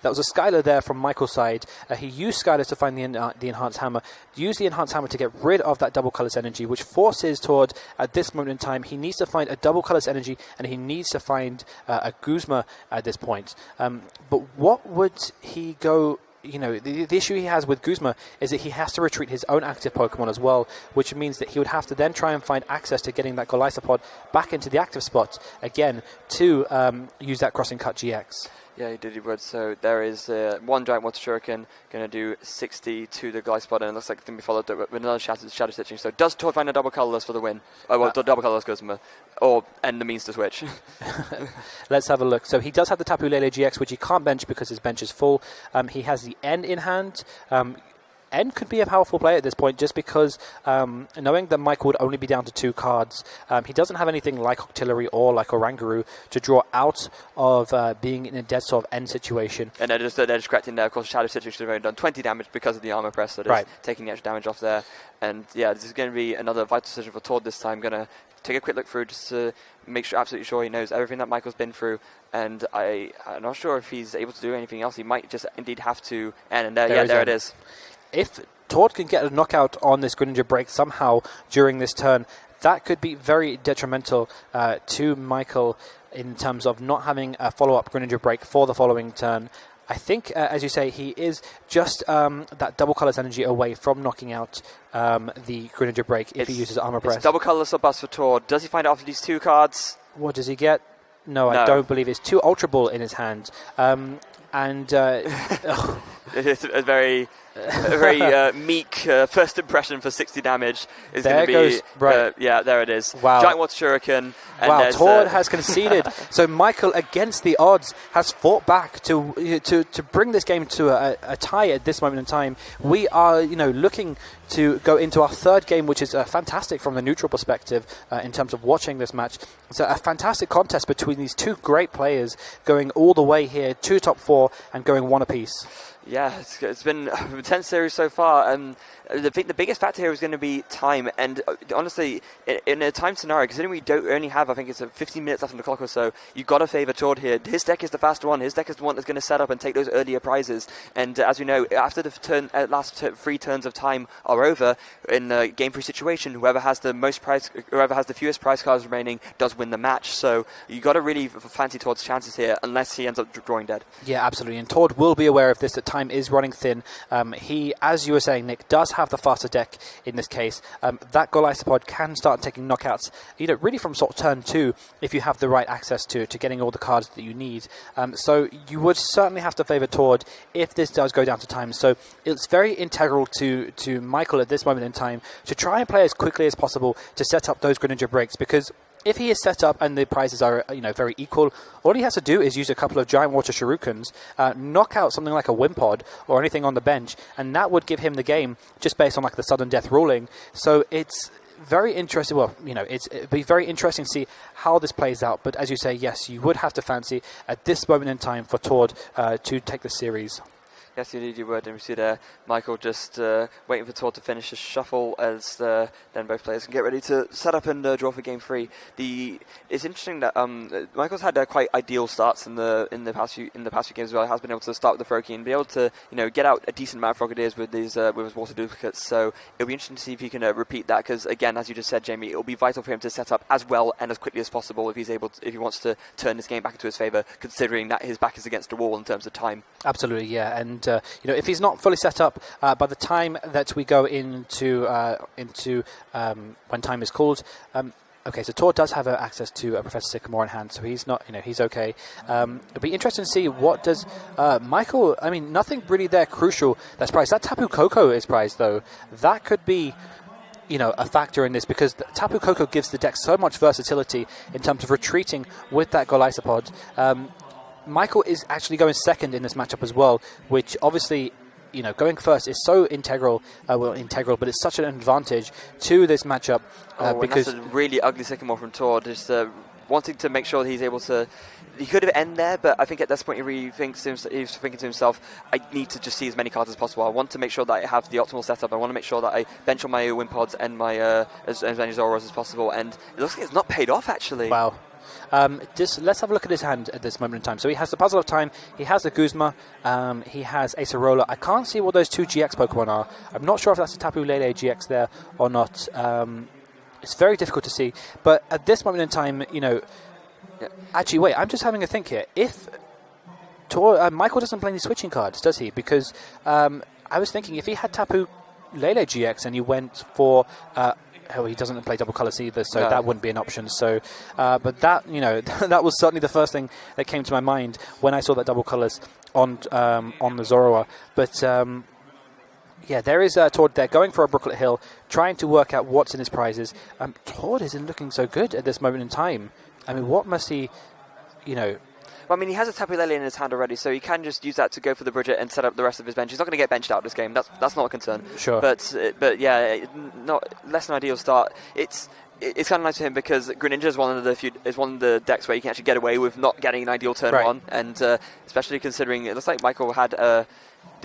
that was a Skylar there from Michael's side. He used Skylar to find the Enhanced Hammer. Use the Enhanced Hammer to get rid of that double colours energy, which forces Tord, at this moment in time, he needs to find a double colours energy, and he needs to find a Guzma at this point. But what would he go... the issue he has with Guzma is that he has to retreat his own active Pokemon as well, which means that he would have to then try and find access to getting that Golisopod back into the active spot again to use that Crossing Cut GX. Yeah, he would. So there is one Giant Water Shuriken going to do 60 to the Golisopod, and it looks like it's going to be followed with another Shadow Stitching. So does Tord find a double colourless for the win? The double colourless Guzma, and the means to switch. Let's have a look. So he does have the Tapu Lele GX, which he can't bench because his bench is full. He has the N in hand. N could be a powerful play at this point just because knowing that Michael would only be down to 2 cards, he doesn't have anything like Octillery or like Oranguru to draw out of being in a dead sort of N situation. And they're just correcting there. Of course, Shadow Stitching should have only done 20 damage because of the Armor Press that is taking the extra damage off there. And yeah, this is going to be another vital decision for Tord this time. Going to take a quick look through just to make sure, absolutely sure he knows everything that Michael's been through. And I'm not sure if he's able to do anything else. He might just indeed have to end. And there it is. If Tord can get a knockout on this Greninja break somehow during this turn, that could be very detrimental to Michael in terms of not having a follow-up Greninja break for the following turn. I think, as you say, he is just that double colours energy away from knocking out the Greninja break if he uses Armor Press. It's double colourless or bust for Tord. Does he find it after these 2 cards? What does he get? No, I don't believe it's 2 Ultra Ball in his hand. It's a very meek first impression for 60 damage is going to be... there it is. Wow. Giant Water Shuriken. And Tord has conceded. So Michael, against the odds, has fought back to bring this game to a tie at this moment in time. We are, looking to go into our 3rd game, which is fantastic from the neutral perspective in terms of watching this match. It's a fantastic contest between these 2 great players going all the way here to top 4 and going 1 apiece. Yeah, it's been an intense series so far. The biggest factor here is going to be time, and honestly, in a time scenario, considering we don't only have, I think it's 15 minutes left on the clock or so, you've got to favour Tord here. His deck is the faster one. His deck is the one that's going to set up and take those earlier prizes. And as we know, after the last 3 turns of time are over in the game 3 situation, whoever has the fewest prize cards remaining does win the match. So you got to really fancy Tord's chances here, unless he ends up drawing dead. Yeah, absolutely. And Tord will be aware of this. That time is running thin. He, as you were saying, Nick, does have the faster deck in this case. That Golisopod can start taking knockouts, really from sort of turn 2 if you have the right access to getting all the cards that you need. So you would certainly have to favour Tord if this does go down to time. So it's very integral to Michael at this moment in time to try and play as quickly as possible to set up those Greninja breaks, because if he is set up and the prizes are very equal, all he has to do is use a couple of Giant Water Shurikens, knock out something like a Wimpod or anything on the bench, and that would give him the game just based on like the sudden death ruling. So it's very interesting. Well, it'd be very interesting to see how this plays out. But as you say, yes, you would have to fancy at this moment in time for Tord to take the series. Yes, indeed you would. And we see there Michael just waiting for Tord to finish his shuffle as then both players can get ready to set up and draw for game 3. It's interesting that Michael's had quite ideal starts in the past few games as well. He has been able to start with the Froki and be able to get out a decent amount of Frogadiers with his water duplicates. So it'll be interesting to see if he can repeat that, because again, as you just said, Jamie, it'll be vital for him to set up as well and as quickly as possible if he wants to turn this game back into his favour, considering that his back is against the wall in terms of time. Absolutely, yeah. And if he's not fully set up by the time that we go into when time is called. Okay, so Tord does have access to Professor Sycamore in hand, so he's not, he's okay. It'll be interesting to see what does Michael. I mean, nothing really there crucial that's prized. That Tapu Koko is prized though. That could be, a factor in this, because Tapu Koko gives the deck so much versatility in terms of retreating with that Golisopod. Michael is actually going second in this matchup as well, which obviously, going first is so integral, but it's such an advantage to this matchup because that's a really ugly Sycamore from Tord, just wanting to make sure that he's able to. He could have ended there, but I think at this point he's thinking to himself, I need to just see as many cards as possible. I want to make sure that I have the optimal setup. I want to make sure that I bench on my wind pods and my as many Zoros as possible. And it looks like it's not paid off, actually. Wow. Let's have a look at his hand at this moment in time. So he has the Puzzle of Time, he has the Guzma, he has Acerola. I can't see what those two GX Pokemon are. I'm not sure if that's a Tapu Lele GX there or not. It's very difficult to see. But at this moment in time, actually, wait, I'm just having a think here. If Michael doesn't play any switching cards, does he? Because I was thinking if he had Tapu Lele GX and he went for... he doesn't play double colours either, so that wouldn't be an option. So, but that that was certainly the first thing that came to my mind when I saw that double colours on the Zoroark. But there is Tord there going for a Brooklet Hill, trying to work out what's in his prizes. Tord isn't looking so good at this moment in time. I mean, what must he, Well, I mean, he has a Tapu Lele in his hand already, so he can just use that to go for the Bridget and set up the rest of his bench. He's not going to get benched out this game. That's not a concern. Sure. But yeah, not less than ideal start. It's kind of nice for him because Greninja is one of the decks where you can actually get away with not getting an ideal turn one, and especially considering it looks like Michael had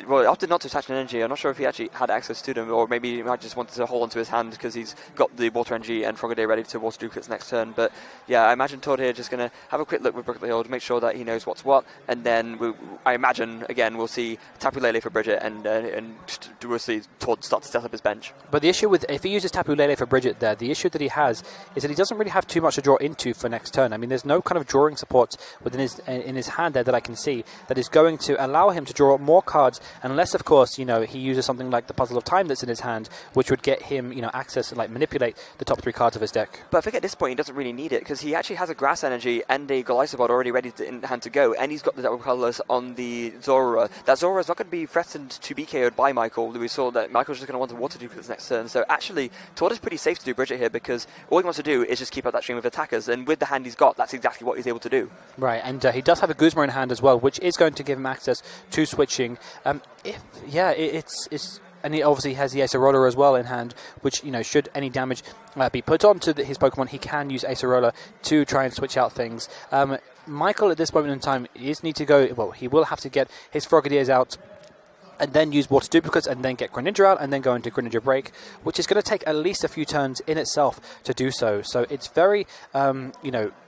opted not to attach an energy. I'm not sure if he actually had access to them, or maybe he might just wanted to hold onto his hand because he's got the water energy and Frogadier ready to water duplicates next turn. But yeah, I imagine Tord here just going to have a quick look with Brooklet Hill to make sure that he knows what's what, and then I imagine again we'll see Tapu Lele for Bridget, and we'll see Tord start to set up his bench. But the issue if he uses Tapu Lele for Bridget there, the issue that he has is that he doesn't really have too much to draw into for next turn. I mean, there's no kind of drawing support within his hand there that I can see that is going to allow him to draw more cards, unless of course he uses something like the Puzzle of Time that's in his hand, which would get him access and manipulate the top 3 cards of his deck. But I think at this point he doesn't really need it, because he actually has a Grass Energy and a Golisopod already ready in hand to go, and he's got the double colours on the Zoroark. That Zoroark is not going to be threatened to be KO'd by Michael. We saw that Michael's just going to want to water duplicates next turn, so actually Tord is pretty safe to do Bridget here, because all he wants to do is just keep up that stream of attackers, and with the hand he's got, that's exactly what he's able to do. Right, and he does have a Guzma in hand as well, which is going to give him access to switching. And he obviously has the Acerola as well in hand, which, should any damage be put onto his Pokemon, he can use Acerola to try and switch out things. Michael, at this moment in time, he will have to get his Frogadiers out and then use Water Duplicates and then get Greninja out and then go into Greninja Break, which is going to take at least a few turns in itself to do so. So it's very, as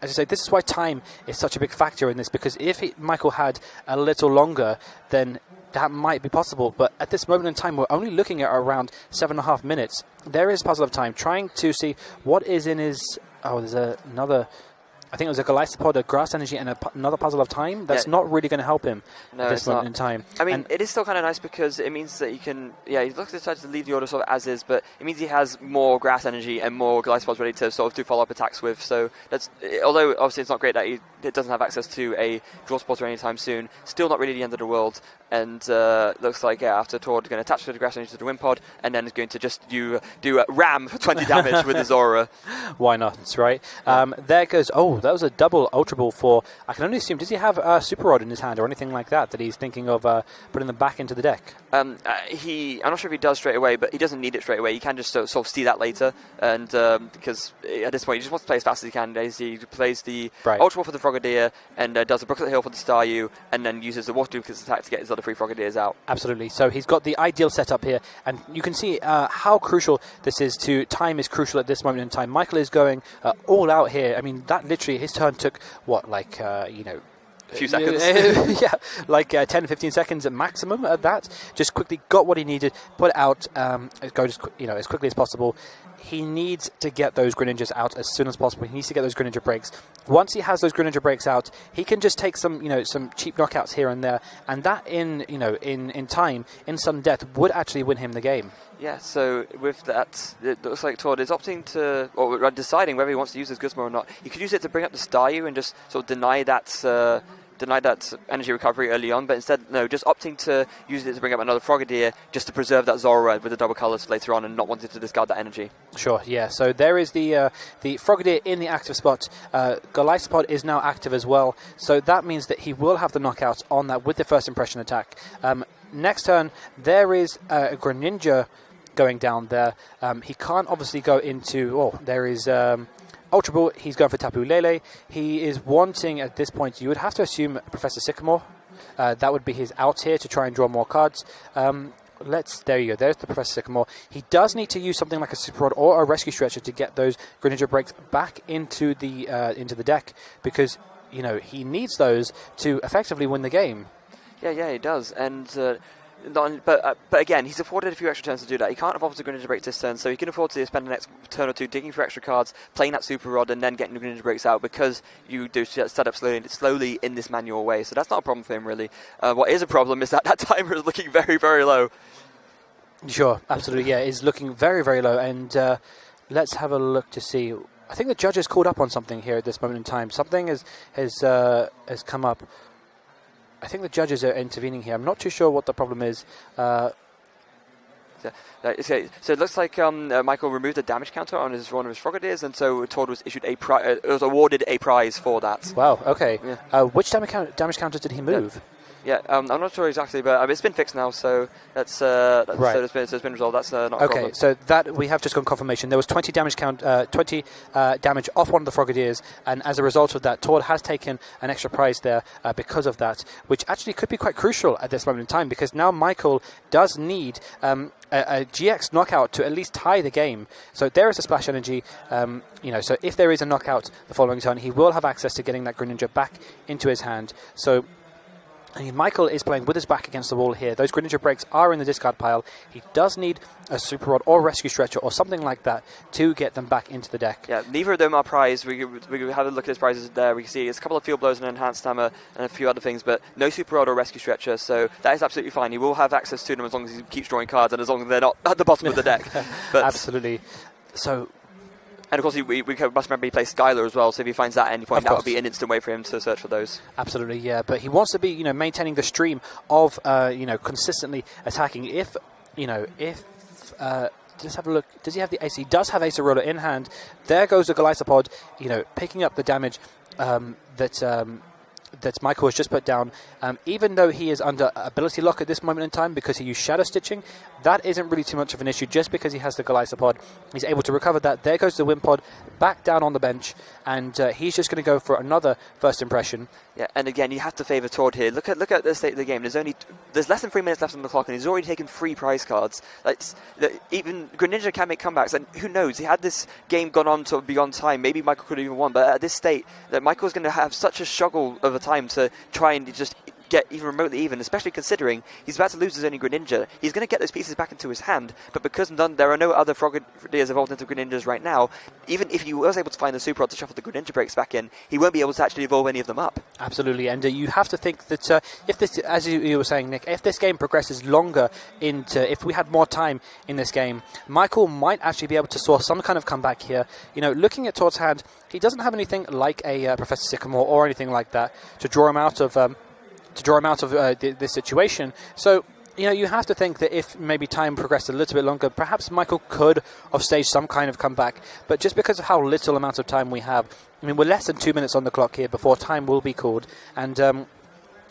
I say, this is why time is such a big factor in this, because if Michael had a little longer, then that might be possible. But at this moment in time, we're only looking at around 7.5 minutes. There is Puzzle of Time, trying to see what is in his... Oh, there's another... I think it was a Golisopod, a Grass Energy, and another Puzzle of Time. That's not really going to help him at this moment in time. I mean, it is still kind of nice because it means that he can... Yeah, he looks decided to leave the order sort of as is, but it means he has more Grass Energy and more Golisopods ready to sort of do follow-up attacks with. So that's... Although, obviously, it's not great that it doesn't have access to a draw spotter anytime soon, still not really the end of the world. And looks like, after Tord going to attach to the Grass Energy to the Wind Pod, and then is going to just do a Ram for 20 damage with the Zora. Why not, right? There goes... Oh, that was a double Ultra Ball for... I can only assume, does he have a Super Rod in his hand or anything like that he's thinking of putting them back into the deck? I'm not sure if he does straight away, but he doesn't need it straight away. He can just sort of see that later, and because at this point he just wants to play as fast as he can. He plays the Ultra Ball for the Frogadier, Frogadier and does a Brooklet Hill for the Staryu, and then uses the Water Duplicate's attack to get his other 3 Frogadiers out. Absolutely. So he's got the ideal setup here, and you can see how crucial this is to time is crucial at this moment in time. Michael is going all out here. I mean, that literally, his turn took, what, like, A few seconds. Yeah, like 10, 15 seconds at maximum at that. Just quickly got what he needed, put it out, go as quickly as possible. He needs to get those Greninjas out as soon as possible. He needs to get those Greninja breaks. Once he has those Greninja breaks out, he can just take some cheap knockouts here and there, and that in time, in sudden death, would actually win him the game. Yeah, so with that, it looks like Todd is opting to, or deciding whether he wants to use his Guzma or not. He could use it to bring up the Staryu and just sort of deny that energy recovery early on, but instead, no, just opting to use it to bring up another Frogadier just to preserve that Zora with the double colours later on and not wanting to discard that energy. Sure, yeah. So there is the Frogadier in the active spot. Golisopod is now active as well, so that means that he will have the knockout on that with the first impression attack. Next turn, there is a Greninja going down there. He can't obviously go into... there is... Ultra Ball, he's going for Tapu Lele. He is wanting, at this point, you would have to assume Professor Sycamore. That would be his out here to try and draw more cards. There you go, there's the Professor Sycamore. He does need to use something like a Super Rod or a Rescue Stretcher to get those Greninja breaks back into the deck, because, he needs those to effectively win the game. Yeah, he does. And... But again, he's afforded a few extra turns to do that. He can't afford to Greninja break this turn, so he can afford to spend the next turn or two digging for extra cards, playing that Super Rod, and then getting the Greninja breaks out, because you do set up slowly in this manual way. So that's not a problem for him, really. What is a problem is that timer is looking very, very low. Sure, absolutely, yeah, it's looking very, very low. And let's have a look to see. I think the judge has called up on something here at this moment in time. Something has come up. I think the judges are intervening here. I'm not too sure what the problem is. So it looks like Michael removed the damage counter on one of his Frogadiers, and so Todd was issued was awarded a prize for that. Wow. Okay. Yeah. Which damage counter did he move? Yeah, I'm not sure exactly, but it's been fixed now, so right. So it's been resolved. That's not a problem. Okay, so that we have just got confirmation. There was 20 damage damage off one of the Frogadiers, and as a result of that, Todd has taken an extra prize there because of that, which actually could be quite crucial at this moment in time, because now Michael does need a GX knockout to at least tie the game. So there is a splash energy. So if there is a knockout the following turn, he will have access to getting that Greninja back into his hand. So Michael is playing with his back against the wall here. Those Greninja breaks are in the discard pile. He does need a Super Rod or Rescue Stretcher or something like that to get them back into the deck. Yeah, neither of them are prized. We have a look at his prizes there. We can see it's a couple of Field Blows and Enhanced Hammer and a few other things, but no Super Rod or Rescue Stretcher, so that is absolutely fine. He will have access to them as long as he keeps drawing cards and as long as they're not at the bottom of the deck. But absolutely. So... And of course, we must remember he plays Skylar as well, so if he finds that at any point, that would be an instant way for him to search for those. Absolutely, yeah. But he wants to be, maintaining the stream of, consistently attacking. Let's have a look. Does he have the Ace? He does have Ace Roller in hand. There goes the Golisopod, picking up the damage that Michael has just put down. Even though he is under ability lock at this moment in time because he used Shadow Stitching, that isn't really too much of an issue just because he has the Golisopod. He's able to recover that. There goes the Wimpod back down on the bench, and he's just going to go for another first impression. Yeah, and again, you have to favour Todd here. Look at the state of the game. There's less than 3 minutes left on the clock, and he's already taken 3 prize cards. Even Greninja can make comebacks, and who knows? Had this game gone on to beyond time, maybe Michael could have even won. But at this state, that Michael's going to have such a struggle of a time to try and just get even remotely even, especially considering he's about to lose his only Greninja. He's going to get those pieces back into his hand, but because there are no other Frogadiers evolved into Greninjas right now, even if he was able to find the Super Rod to shuffle the Greninja breaks back in, he won't be able to actually evolve any of them up. Absolutely, and you have to think that if this, as you were saying, Nick, if this game progresses longer if we had more time in this game, Michael might actually be able to source some kind of comeback here. Looking at Todd's hand, he doesn't have anything like a Professor Sycamore or anything like that to draw him out of this situation. So, you have to think that if maybe time progressed a little bit longer, perhaps Michael could have staged some kind of comeback. But just because of how little amount of time we have, we're less than 2 minutes on the clock here before time will be called. And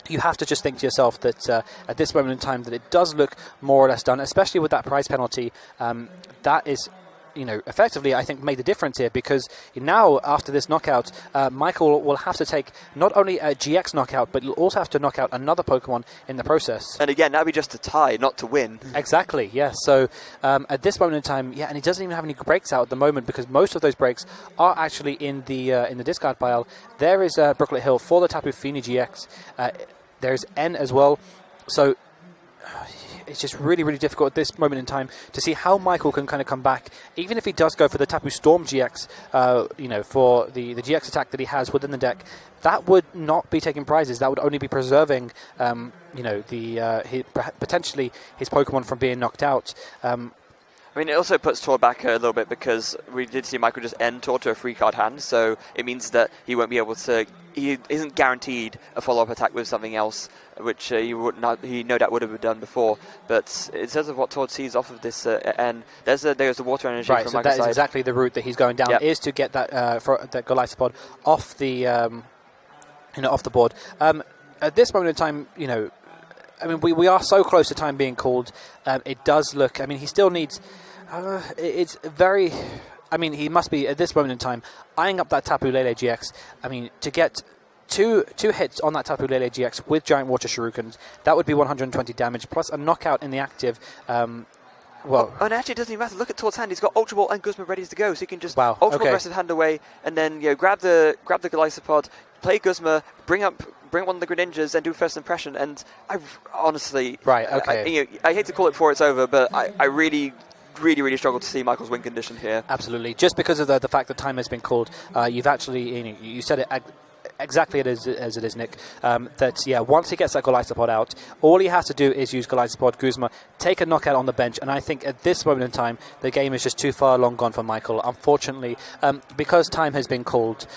you have to just think to yourself that at this moment in time that it does look more or less done, especially with that prize penalty. That is... effectively, I think, made the difference here, because now, after this knockout, Michael will have to take not only a GX knockout, but he'll also have to knock out another Pokemon in the process. And again, that would be just to tie, not to win. Exactly, yes. So at this moment in time, and he doesn't even have any breaks out at the moment, because most of those breaks are actually in the discard pile. There is Brooklet Hill for the Tapu Fini GX. There's N as well. So it's just really, really difficult at this moment in time to see how Michael can kind of come back, even if he does go for the Tapu Storm GX, for the GX attack that he has within the deck. That would not be taking prizes. That would only be preserving, potentially his Pokemon from being knocked out. I mean, it also puts Tor back a little bit, because we did see Michael just end Tor to a free card hand, so it means that he won't be able to. He isn't guaranteed a follow-up attack with something else, which he no doubt would have done before. But in terms of what Tor sees off of this end, there's the water energy right, from so Michael's that is side. exactly the route that he's going down, is to get that that Golisopod off the off the board. At this moment in time, we are so close to time being called. It does look. He still needs. It's very. He must be at this moment in time eyeing up that Tapu Lele GX. To get two hits on that Tapu Lele GX with Giant Water Shurikens, that would be 120 damage plus a knockout in the active. And actually, it doesn't even matter. Look at Tor's hand. He's got Ultra Ball and Guzma ready to go, so he can just Ultra Ball rest his hand away, and then grab the Golisopod, play Guzma, bring one of the Greninjas, and do first impression. And I honestly, I hate to call it before it's over, but I really struggle to see Michael's win condition here. Absolutely, just because of the fact that time has been called. You've actually, you said it exactly as it is, Nick. Once he gets that Golisopod out, all he has to do is use Golisopod, Guzma, take a knockout on the bench, and I think at this moment in time, the game is just too far long gone for Michael, unfortunately, because time has been called.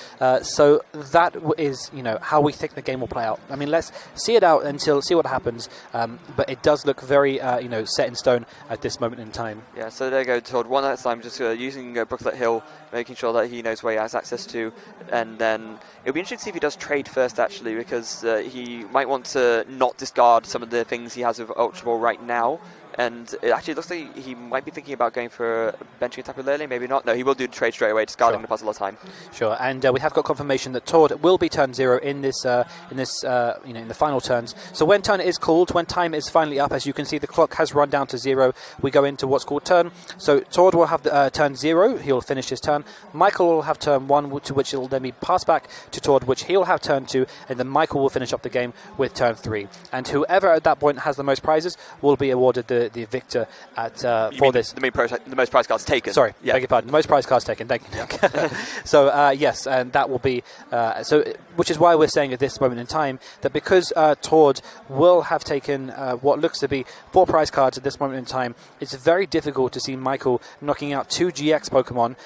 So that is, how we think the game will play out. Let's see it out see what happens, but it does look very, set in stone at this moment in time. Yeah, so there you go, Todd. One at a time, just using Brooklet Hill, making sure that he knows where he has access to, and then it'll be interesting to see if he does trade first, actually, because he might want to not discard some of the things he has with Ultra Ball right now. And it actually looks like he might be thinking about going for benching Tapu Lele, maybe not. No, he will do the trade straight away, discarding the puzzle of time. Sure, and we have got confirmation that Tord will be turn 0 in this, in the final turns. So when turn is called, when time is finally up, as you can see, the clock has run down to 0. We go into what's called turn. So Tord will have the turn 0. He'll finish his turn. Michael will have turn 1, to which it will then be passed back to Tord, which he'll have turn 2, and then Michael will finish up the game with turn 3. And whoever at that point has the most prizes will be awarded the victor at for this. The most prize cards taken. Sorry, beg your pardon. The most prize cards taken. Thank you, Nick. So yes, and that will be which is why we're saying at this moment in time that because Tord will have taken what looks to be 4 prize cards at this moment in time, it's very difficult to see Michael knocking out 2 GX Pokemon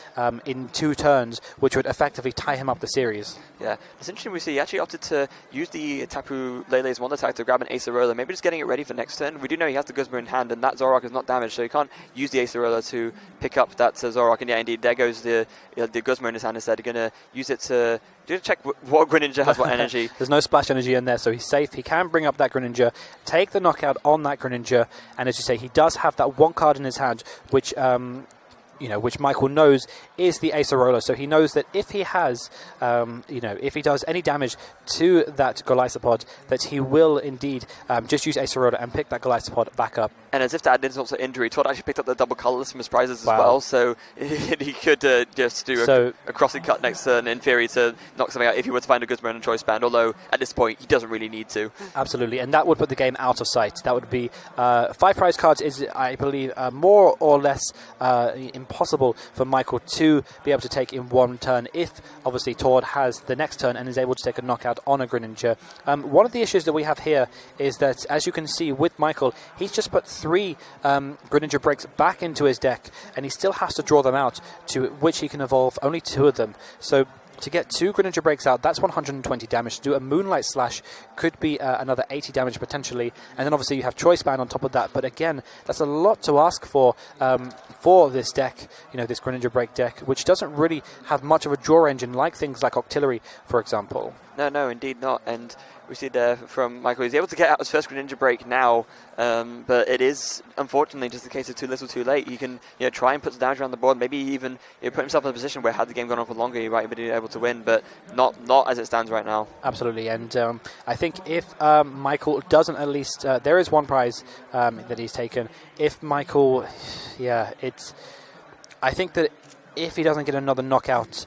in 2 turns, which would effectively tie him up the series. Yeah, it's interesting. We see he actually opted to use the Tapu Lele's one attack to grab an Acerola, maybe just getting it ready for next turn. We do know he has the Guzma in hand, and that Zoroark is not damaged, so he can't use the Acerola to pick up that Zoroark. And yeah, indeed, there goes the Guzma in his hand instead. They're going to use it to check what Greninja has what energy. There's no splash energy in there, so he's safe. He can bring up that Greninja, take the knockout on that Greninja, and as you say, he does have that one card in his hand, which which Michael knows is the Acerola. So he knows that if he has, if he does any damage to that Golisopod, that he will indeed just use Acerola and pick that Golisopod back up. And as if to add insult to injury, Todd actually picked up the double colourless from his prizes as well, so he could just do a crossing cut next turn, in theory, to knock something out if he were to find a Guzma and a choice band, although at this point he doesn't really need to. Absolutely, and that would put the game out of sight. That would be 5 prize cards is, I believe, more or less impossible for Michael to be able to take in one turn if, obviously, Tord has the next turn and is able to take a knockout on a Greninja. One of the issues that we have here is that, as you can see with Michael, he's just put 3 Greninja breaks back into his deck, and he still has to draw them out, to which he can evolve only 2 of them. So to get 2 Greninja breaks out, that's 120 damage. To do a Moonlight Slash could be another 80 damage potentially, and then obviously you have Choice Band on top of that. But again, that's a lot to ask for this deck, this Greninja break deck, which doesn't really have much of a draw engine like things like Octillery, for example. No, indeed not. And we see there from Michael, he's able to get out his first Greninja break now, but it is unfortunately just the case of too little too late. He can try and put the damage around the board, maybe even put himself in a position where had the game gone on for longer he might have been able to win, but not as it stands right now. Absolutely, and I think if Michael doesn't at least, there is one prize that he's taken. If Michael, I think that if he doesn't get another knockout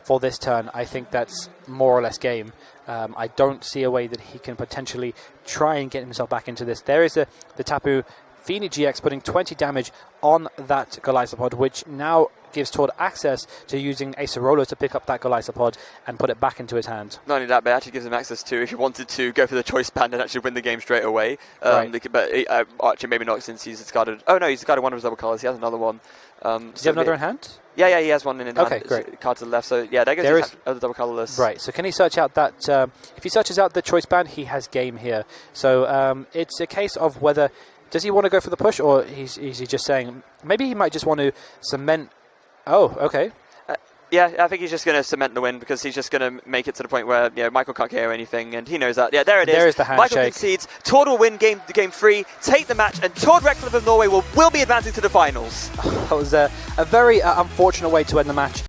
for this turn, I think that's more or less game. I don't see a way that he can potentially try and get himself back into this. There is the Tapu Fini GX putting 20 damage on that Golisopod, which now gives Tord access to using Acerola to pick up that Golisopod and put it back into his hand. Not only that, but it actually gives him access to, if he wanted to, go for the choice band and actually win the game straight away. Right. But actually maybe not, since he's discarded... Oh no, he's discarded one of his double colours. He has another one. Does he have another in hand? Yeah, he has one in hand. Okay, great. Card to the left, so yeah, there goes the double colourless. Right, so can he search out that... if he searches out the choice band, he has game here. So it's a case of whether... Does he want to go for the push, or is he just saying... Maybe he might just want to cement... Oh, okay. Yeah, I think he's just going to cement the win, because he's just going to make it to the point where Michael can't hear anything, and he knows that. Yeah, there it is. There is the handshake. Michael concedes. Tord will win game 3, take the match, and Tord Reklev of Norway will be advancing to the finals. That was a very unfortunate way to end the match.